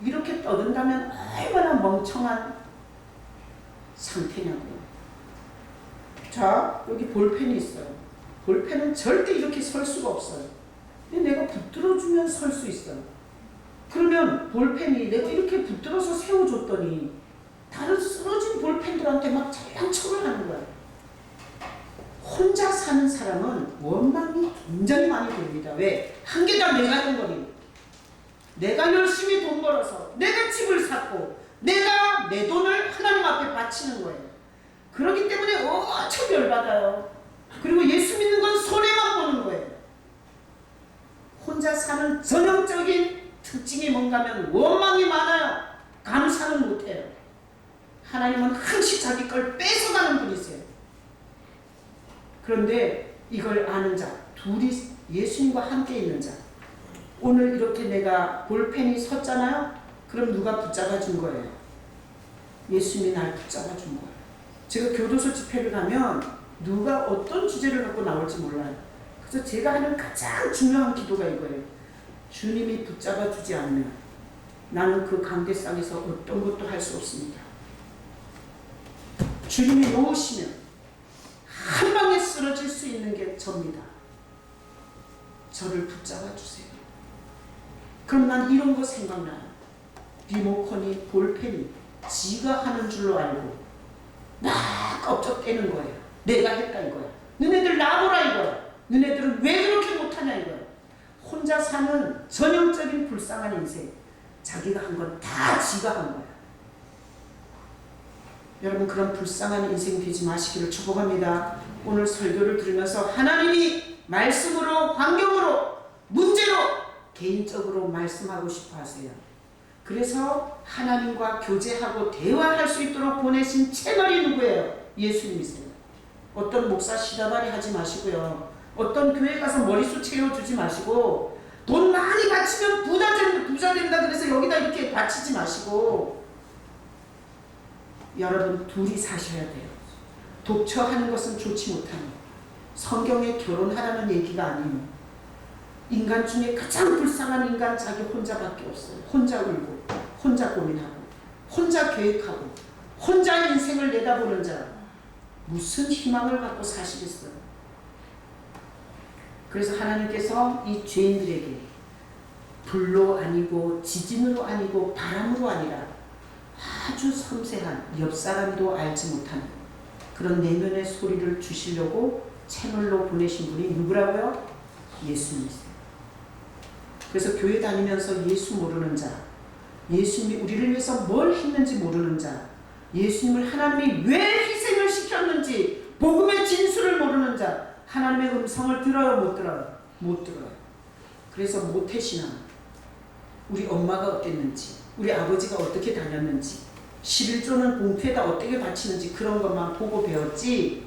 이렇게 떠든다면 얼마나 멍청한 상태냐고요. 자, 여기 볼펜이 있어요. 볼펜은 절대 이렇게 설 수가 없어요. 근데 내가 붙들어주면 설 수 있어요. 그러면 볼펜이 내가 이렇게 붙들어서 세워줬더니 다른 쓰러진 볼펜들한테 막 잘랑척을 하는 거야. 혼자 사는 사람은 원망이 굉장히 많이 됩니다. 왜? 한 개 다 내가 한 거니. 내가 열심히 돈 벌어서 내가 집을 샀고 내가 내 돈을 하나님 앞에 바치는 거예요. 그렇기 때문에 엄청 열받아요. 그리고 예수 믿는 건 손해만 보는 거예요. 혼자 사는 전형적인 특징이 뭔가 하면 원망이 많아요. 감사는 못해요. 하나님은 항시 자기 걸 뺏어가는 분이세요. 그런데 이걸 아는 자, 둘이 예수님과 함께 있는 자, 오늘 이렇게 내가 볼펜이 섰잖아요. 그럼 누가 붙잡아 준 거예요? 예수님이 날 붙잡아 준 거예요. 제가 교도소 집회를 가면 누가 어떤 주제를 갖고 나올지 몰라요. 그래서 제가 하는 가장 중요한 기도가 이거예요. 주님이 붙잡아 주지 않으면 나는 그 강대상에서 어떤 것도 할 수 없습니다. 주님이 놓으시면 한 방에 쓰러질 수 있는 게 접니다. 저를 붙잡아 주세요. 그럼 난 이런 거 생각나요. 리모컨이 볼펜이 지가 하는 줄로 알고 막 껍적대는 거예요. 내가 했다 이거야. 너네들 나보라 이거야. 너네들은 왜 그렇게 못하냐 이거야. 혼자 사는 전형적인 불쌍한 인생. 자기가 한 건 다 지가 한 거야. 여러분, 그런 불쌍한 인생 되지 마시기를 축복합니다. 오늘 설교를 들으면서 하나님이 말씀으로, 환경으로, 문제로, 개인적으로 말씀하고 싶어 하세요. 그래서 하나님과 교제하고 대화할 수 있도록 보내신 채널이 누구예요? 예수님이세요. 어떤 목사 시다발이 하지 마시고요. 어떤 교회 가서 머리숱 채워주지 마시고 돈 많이 바치면 부자 된다 그래서 여기다 이렇게 바치지 마시고 여러분 둘이 사셔야 돼요. 독처하는 것은 좋지 못하니 성경에 결혼하라는 얘기가 아니에요. 인간 중에 가장 불쌍한 인간 자기 혼자밖에 없어요. 혼자 울고 혼자 고민하고 혼자 계획하고 혼자 인생을 내다보는 자 무슨 희망을 갖고 사시겠어요. 그래서 하나님께서 이 죄인들에게 불로 아니고 지진으로 아니고 바람으로 아니라 아주 섬세한 옆사람도 알지 못하는 그런 내면의 소리를 주시려고 채널로 보내신 분이 누구라고요? 예수님이세요. 그래서 교회 다니면서 예수 모르는 자, 예수님이 우리를 위해서 뭘 했는지 모르는 자, 예수님을 하나님이 왜 희생을 시켰는지 복음의 진수를 모르는 자, 하나님의 음성을 들어요? 못 들어요? 못 들어요. 그래서 모태신앙, 우리 엄마가 어땠는지, 우리 아버지가 어떻게 다녔는지, 11조는 공표에다 어떻게 바치는지 그런 것만 보고 배웠지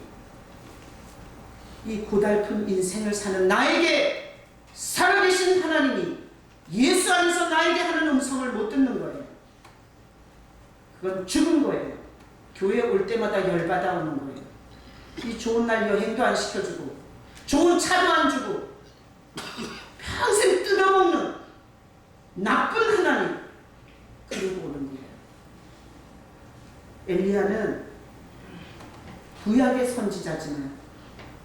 이 고달픈 인생을 사는 나에게 살아계신 하나님이 예수 안에서 나에게 하는 음성을 못 듣는 거예요. 그건 죽은 거예요. 교회 올 때마다 열받아 오는 거예요. 이 좋은 날 여행도 안 시켜주고 좋은 차도 안 주고 평생 뜯어먹는 나쁜 하나님, 그리고 오는 거예요. 엘리야는 구약의 선지자지만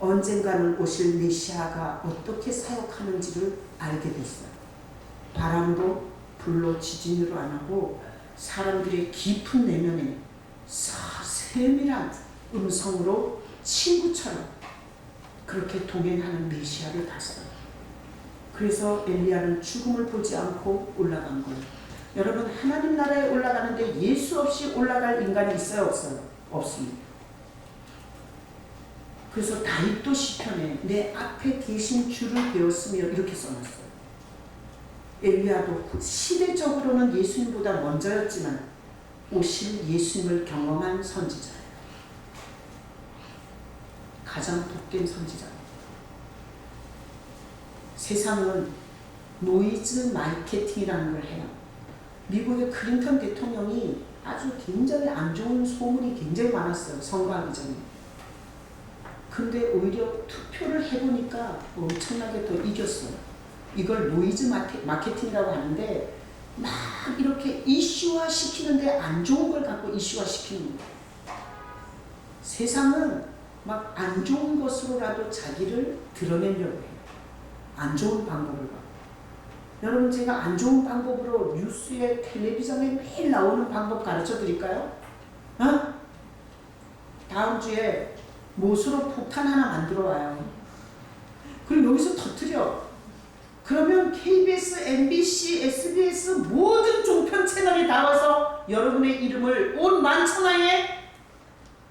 언젠가는 오실 메시아가 어떻게 사역하는지를 알게 됐어요. 바람도 불로 지진으로 안 하고 사람들의 깊은 내면에 세밀한 음성으로 친구처럼 그렇게 동행하는 메시아를 봤어요. 그래서 엘리야는 죽음을 보지 않고 올라간 거예요. 여러분, 하나님 나라에 올라가는데 예수 없이 올라갈 인간이 있어요, 없어요? 없습니다. 그래서 다윗도 시편에 내 앞에 계신 주를 배웠으며 이렇게 써놨어요. 엘리야도 시대적으로는 예수님보다 먼저였지만 오실 예수님을 경험한 선지자예요. 가장 복된 선지자입니다. 세상은 노이즈 마케팅이라는 걸 해요. 미국의 클린턴 대통령이 아주 굉장히 안 좋은 소문이 굉장히 많았어요. 선거하기 전에. 근데 오히려 투표를 해보니까 엄청나게 더 이겼어요. 이걸 노이즈 마케팅이라고 하는데 막 이렇게 이슈화 시키는데 안 좋은 걸 갖고 이슈화 시키는 거예요. 세상은 막 안 좋은 것으로라도 자기를 드러내려고 해요. 안 좋은 방법을 갖고. 여러분, 제가 안 좋은 방법으로 뉴스에 텔레비전에 매일 나오는 방법 가르쳐 드릴까요? 어? 다음 주에 못으로 폭탄 하나 만들어 와요. 그리고 여기서 터뜨려. 그러면 KBS, MBC, SBS 모든 종편 채널이 나와서 여러분의 이름을 온 만천하에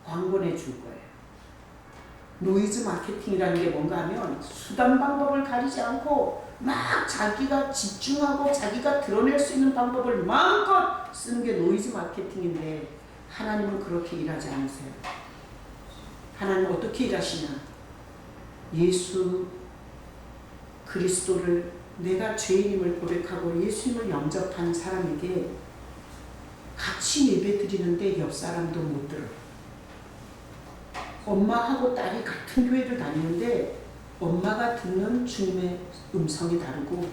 광고내 줄 거예요. 노이즈 마케팅이라는 게 뭔가 하면 수단 방법을 가리지 않고 막 자기가 집중하고 자기가 드러낼 수 있는 방법을 마음껏 쓰는 게 노이즈 마케팅인데, 하나님은 그렇게 일하지 않으세요. 하나님은 어떻게 일하시냐? 예수 그리스도를 내가 죄인임을 고백하고 예수님을 영접한 사람에게 같이 예배드리는데 옆 사람도 못 들어요. 엄마하고 딸이 같은 교회를 다니는데 엄마가 듣는 주님의 음성이 다르고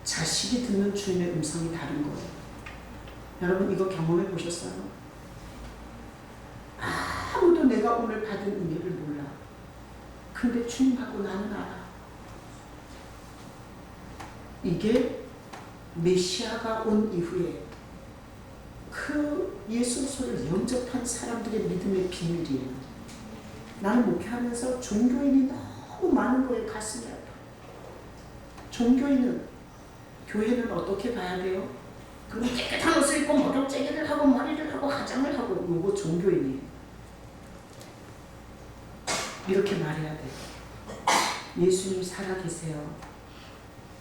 자식이 듣는 주님의 음성이 다른 거예요. 여러분, 이거 경험해 보셨어요? 아무도 내가 오늘 받은 은혜를 몰라. 근데 주님하고 나는 알아. 이게 메시아가 온 이후에 그 예수를 영접한 사람들의 믿음의 비밀이에요. 나는 목회하면서 종교인이 너무 많은 거에 가슴이 아파. 종교인은, 교회는 어떻게 가야 돼요? 그럼 깨끗한 옷을 입고 머리째기를 하고 머리를 하고 화장을 하고, 요거 종교인이에요. 이렇게 말해야 돼요. 예수님 살아계세요.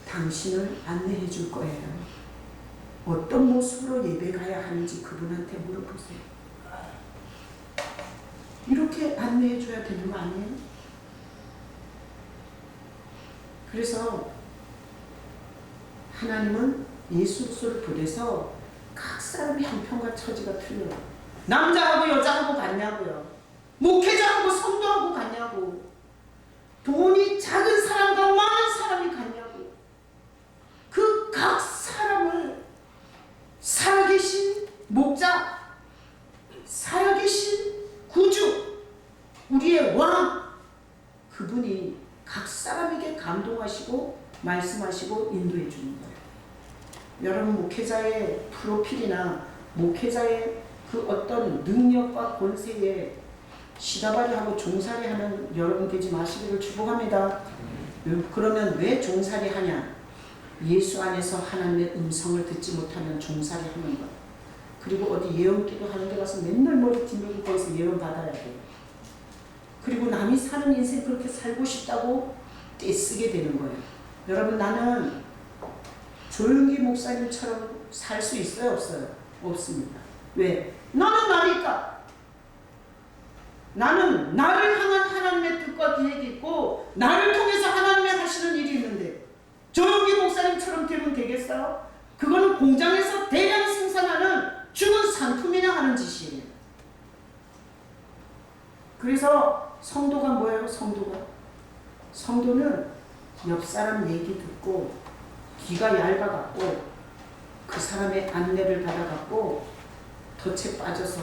당신을 안내해 줄 거예요. 어떤 모습으로 예배 가야 하는지 그분한테 물어보세요. 이렇게 안내해 줘야 되는 거 아니에요? 그래서 하나님은 예수 그리스도를 보내서 각 사람의 형편과 처지가 틀려요. 남자하고 여자하고 같냐고요. 목회자하고 성도하고 같냐고. 돈이 작은 사람과 많은 사람이 같냐고. 그 각 사람을 살아계신 목자, 살아계신 구주, 우리의 왕, 그분이 각 사람에게 감동하시고 말씀하시고 인도해 주는 거예요. 여러분, 목회자의 프로필이나 목회자의 그 어떤 능력과 권세에 시다바리하고 종살이하는 여러분 되지 마시기를 축복합니다. 그러면 왜 종살이하냐? 예수 안에서 하나님의 음성을 듣지 못하면 종살이하는 거예요. 그리고 어디 예언기도 하는 데 가서 맨날 머리 뒤밀고 거기서 예언 받아야 돼요. 그리고 남이 사는 인생 그렇게 살고 싶다고 떼쓰게 되는 거예요. 여러분, 나는 조용기 목사님처럼 살 수 있어요, 없어요? 없습니다. 왜? 나는 나니까. 나는 나를 향한 하나님의 뜻과 계획이 나를 통해서 하나님이 하시는 일이 있는데 조용기 목사님처럼 되면 되겠어요? 그거는 공장에서 대량 생산하는 죽은 상품이나 하는 짓이에요. 그래서 성도가 뭐예요? 성도는 옆 사람 얘기 듣고 귀가 얇아갖고 그 사람의 안내를 받아갖고 덫에 빠져서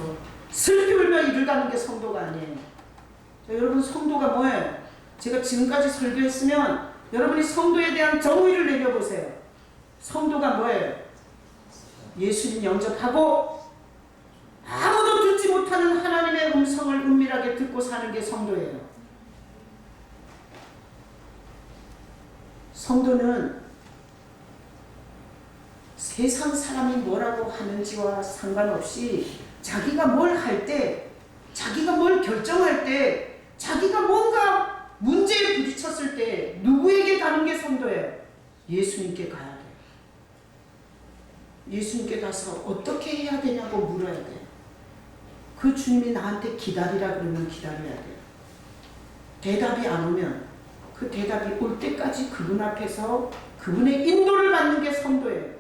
슬피 울며 이를 가는 게 성도가 아니에요. 자, 여러분 성도가 뭐예요? 제가 지금까지 설교했으면 여러분이 성도에 대한 정의를 내려보세요. 성도가 뭐예요? 예수님 영접하고 아무도 듣지 못하는 하나님의 음성을 은밀하게 듣고 사는 게 성도예요. 성도는 세상 사람이 뭐라고 하는지와 상관없이 자기가 뭘 할 때, 자기가 뭘 결정할 때, 자기가 뭔가 문제에 부딪혔을 때 누구에게 가는 게 성도예요? 예수님께 가야 돼요. 예수님께 가서 어떻게 해야 되냐고 물어야 돼요. 그 주님이 나한테 기다리라 그러면 기다려야 돼요. 대답이 안 오면 그 대답이 올 때까지 그분 앞에서 그분의 인도를 받는 게 성도예요.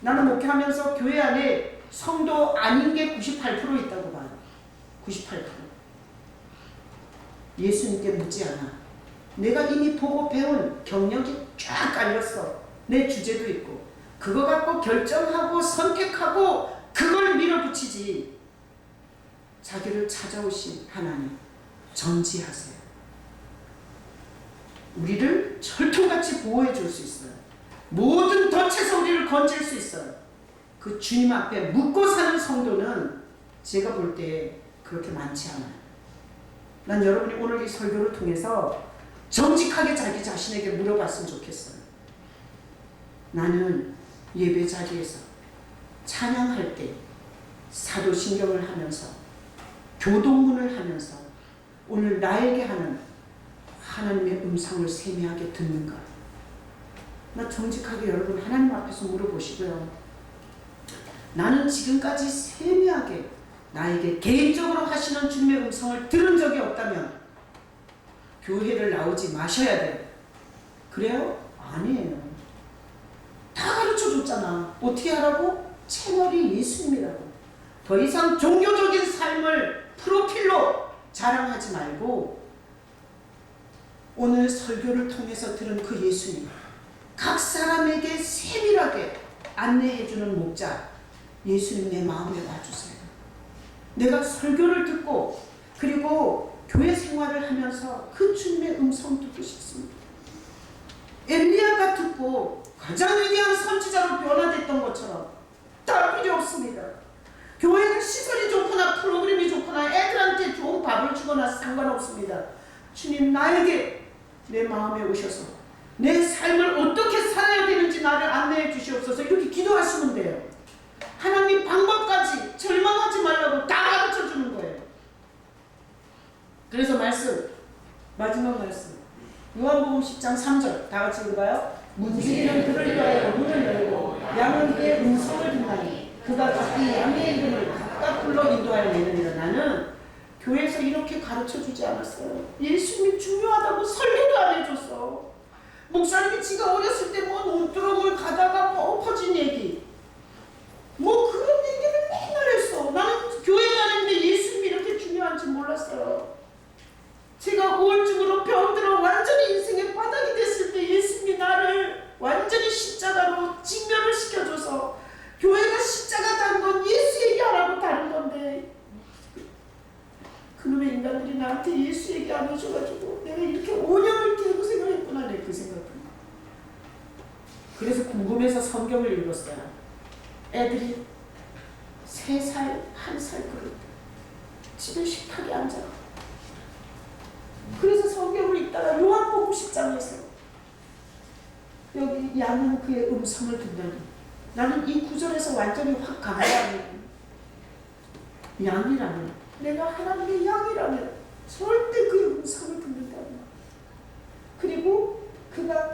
나는 목회하면서 교회 안에 성도 아닌 게 98% 있다고 봐요. 98%. 예수님께 묻지 않아. 내가 이미 보고 배운 경력이 쫙 깔렸어. 내 주제도 있고. 그거 갖고 결정하고 선택하고 그걸 밀어붙이지. 자기를 찾아오신 하나님 전지하세요. 우리를 철통같이 보호해 줄 수 있어요. 모든 덫에서 우리를 건질 수 있어요. 그 주님 앞에 묻고 사는 성도는 제가 볼 때 그렇게 많지 않아요. 난 여러분이 오늘 이 설교를 통해서 정직하게 자기 자신에게 물어봤으면 좋겠어요. 나는 예배 자리에서 찬양할 때 사도신경을 하면서 교동문을 하면서 오늘 나에게 하는 하나님의 음성을 세미하게 듣는가? 나 정직하게 여러분 하나님 앞에서 물어보시고요. 나는 지금까지 세미하게 나에게 개인적으로 하시는 주님의 음성을 들은 적이 없다면 교회를 나오지 마셔야 돼요. 그래요? 아니에요. 다 가르쳐줬잖아. 어떻게 하라고? 채널이 예수님이라고. 더 이상 종교적인 삶을 프로필로 자랑하지 말고 오늘 설교를 통해서 들은 그 예수님, 각 사람에게 세밀하게 안내해주는 목자, 예수님 내 마음에 와주세요. 내가 설교를 듣고 그리고 교회 생활을 하면서 그 주님의 음성 듣고 싶습니다. 엘리야가 듣고 가장 위대한 선지자로 변화됐던 것처럼 다 필요 없습니다. 교회는 시설이 좋거나 프로그램이 좋거나 애들한테 좋은 밥을 주거나 상관없습니다. 주님 나에게 내 마음에 오셔서 내 삶을 어떻게 살아야 되는지 나를 안내해 주시옵소서. 이렇게 기도하시면 돼요. 하나님 방법까지 절망하지 말라고 다 가르쳐 주는 거예요. 그래서 마지막 말씀 요한복음 10장 3절 다 같이 읽어봐요. 문지기는 그를 위하여 문을 열고 양은 그의 음성을 듣나니 그가 각기 양의 이름을 각각 불러 인도하여 내느니라. 나는 교회에서 이렇게 가르쳐주지 않았어요. 예수님이 중요하다고 설교도 안 해줬어. 목사님이 지가 어렸을 때 뭐 논두렁을 가다가 뭐 엎어진 얘기 뭐 그런 얘기를 맨날 했어. 나는 교회 다니는데 예수님이 이렇게 중요한지 몰랐어요. 제가 우울증으로 병들어 완전히 인생의 바닥이 됐을 때 예수님이 나를 완전히 십자가로 직면을 시켜줘서 교회가 십자가 단 건 예수 얘기하라고 다른 건데 그놈의 인간들이 나한테 예수 얘기 안 해줘가지고 내가 이렇게 5년을 계속 생각했구나. 내 그 생각은. 그래서 궁금해서 성경을 읽었어요. 애들이 3살, 1살 그럴 때 집에 식탁에 앉아. 그래서 성경을 읽다가 요한복음 10장에서 여기 양은 그의 음성을 듣다니 나는 이 구절에서 완전히 확 감동하는 양이라면 내가 하나님의 양이라면 절대 그의 음성을 듣는다는 그리고 그가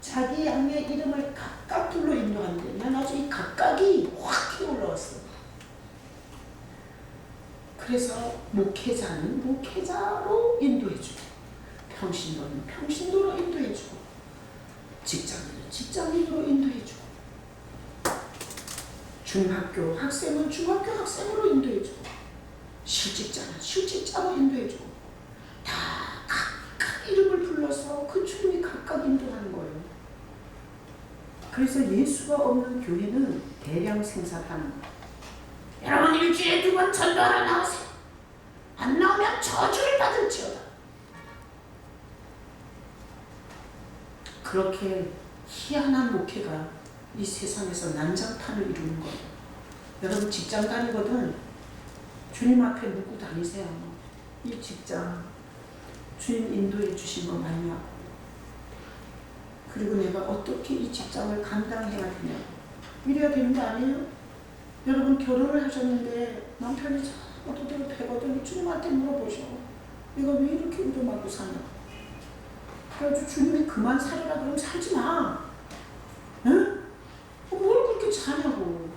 자기 양의 이름을 각각 불러 인도하는데 난 아주 이 각각이 확 올라왔어. 그래서 목회자는 목회자로 인도해주고 평신도는 평신도로 인도해주고, 직장인은 직장인으로 인도해주고, 중학교 학생은 중학교 학생으로 인도해주고, 실직자는 실직자로 인도해주고, 다 각각 이름을 불러서 그 주님이 각각 인도하는 거예요. 그래서 예수가 없는 교회는 대량 생산하는 거예요. 여러분 일주일에 2번 전도하러 나오세요. 안 나오면 저주를 받을지어다. 그렇게 희한한 목회가 이 세상에서 난장판을 이루는 거예요. 여러분 직장 다니거든 주님 앞에 묻고 다니세요. 이 직장 주님 인도해 주신 거 맞냐고, 그리고 내가 어떻게 이 직장을 감당해야 되냐고, 이래야 되는 거 아니에요? 여러분 결혼을 하셨는데 남편이 어떻게 되거든 주님한테 물어보셔. 내가 왜 이렇게 인도받고 사냐. 그래가지고 주님이 그만 살아라 그러면 살지 마. 응? 뭘 그렇게 자냐고.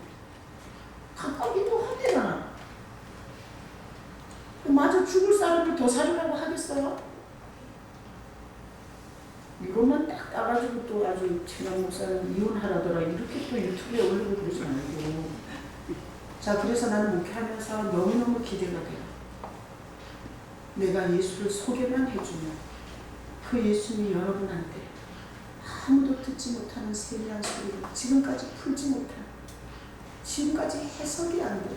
각각 인도한대잖아. 맞아, 죽을 사람을 더 살으라고 하겠어요? 이것만 딱 따가지고 또 아주 최강 목사는 이혼하라더라 이렇게 또 유튜브에 올리고 그러지 말고. 자, 그래서 나는 목회하면서 너무너무 기대가 돼요. 내가 예수를 소개만 해주면 그 예수님이 여러분한테 아무도 듣지 못하는 세미한 소리를, 지금까지 풀지 못한, 지금까지 해석이 안 돼,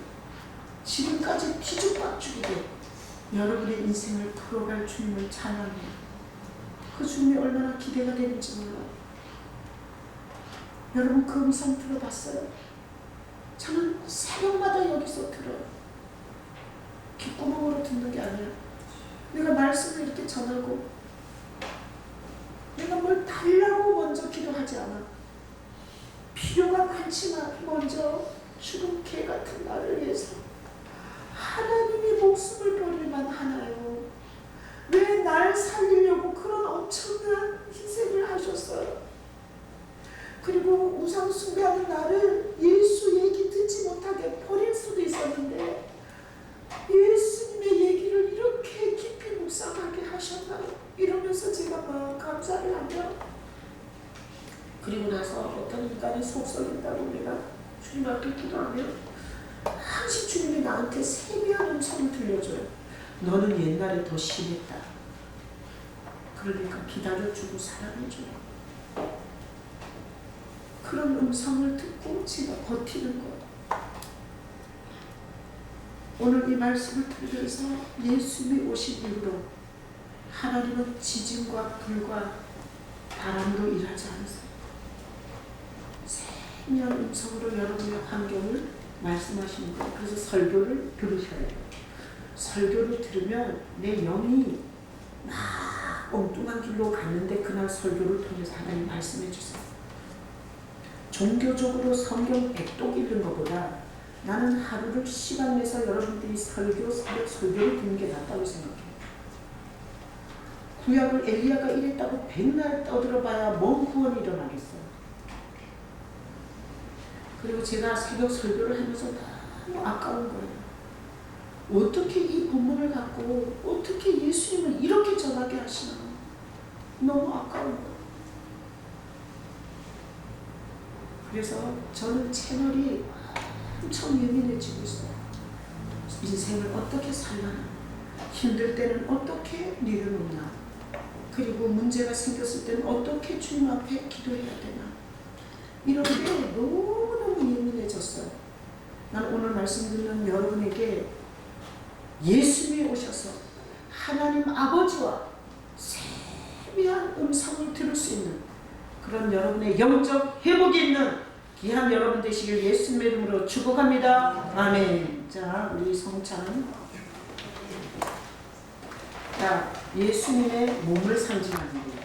지금까지 뒤죽박죽이게 여러분의 인생을 풀어갈 주님을 찬양해요. 그 주님이 얼마나 기대가 되는지 몰라요. 여러분 그 음성 들어봤어요? 저는 새벽마다 여기서 들어요. 귓구멍으로 듣는 게 아니라 내가 말씀을 이렇게 전하고 내가 뭘 달라고 먼저 기도하지 않아. 필요가 많지만 먼저 죽은 개 같은 나를 위해서 하나님이 목숨을 버릴만 하나요? 왜 날 살리려고 그런 엄청난 희생을 하셨어요? 그리고 우상 숭배하는 나를 예수 얘기 듣지 못하게 버릴 수도 있었는데 예수님의 얘기를 이렇게 깊이 묵상하게 하셨나요? 이러면서 제가 막 감사를 하며, 그리고 나서 어떤 인간이 속썩인다고 내가 주님 앞에 기도하며 항상 주님이 나한테 세미한 음성을 들려줘요. 너는 옛날에 더 심했다. 그러니까 기다려주고 사랑해줘요. 그런 음성을 듣고 제가 버티는 거예요. 오늘 이 말씀을 들으면서 예수님이 오신 이후로 하나님은 지진과 불과 바람으로 일하지 않으세요. 세미한 음성으로 여러분의 환경을 말씀하시는 거예요. 그래서 설교를 들으셔야 돼요. 설교를 들으면 내 영이 막 엉뚱한 길로 갔는데 그날 설교를 통해서 하나님 말씀해 주세요. 종교적으로 성경 100독 읽는 것보다 나는 하루를 시간 내서 여러분들이 설교를 듣는 게 낫다고 생각해요. 구약을 엘리야가 이랬다고 백날 떠들어봐야 뭔 구원이 일어나겠어요. 그리고 제가 새벽 설교를 하면서 너무 아까운 거예요. 어떻게 이 본문을 갖고 어떻게 예수님을 이렇게 전하게 하시나. 너무 아까운 거예요. 그래서 저는 채널이 엄청 예민해지고 있어요. 인생을 어떻게 살라나, 힘들 때는 어떻게 내려놓나, 그리고 문제가 생겼을 때는 어떻게 주님 앞에 기도해야 되나, 이런 게 너무너무 예민해졌어요. 난 오늘 말씀 듣는 여러분에게 예수님이 오셔서 하나님 아버지와 세미한 음성을 들을 수 있는 그런 여러분의 영적 회복이 있는 귀한 여러분 되시길 예수님의 이름으로 축복합니다. 아멘. 자, 우리 성찬은 자, 예수님의 몸을 상징하는 거예요.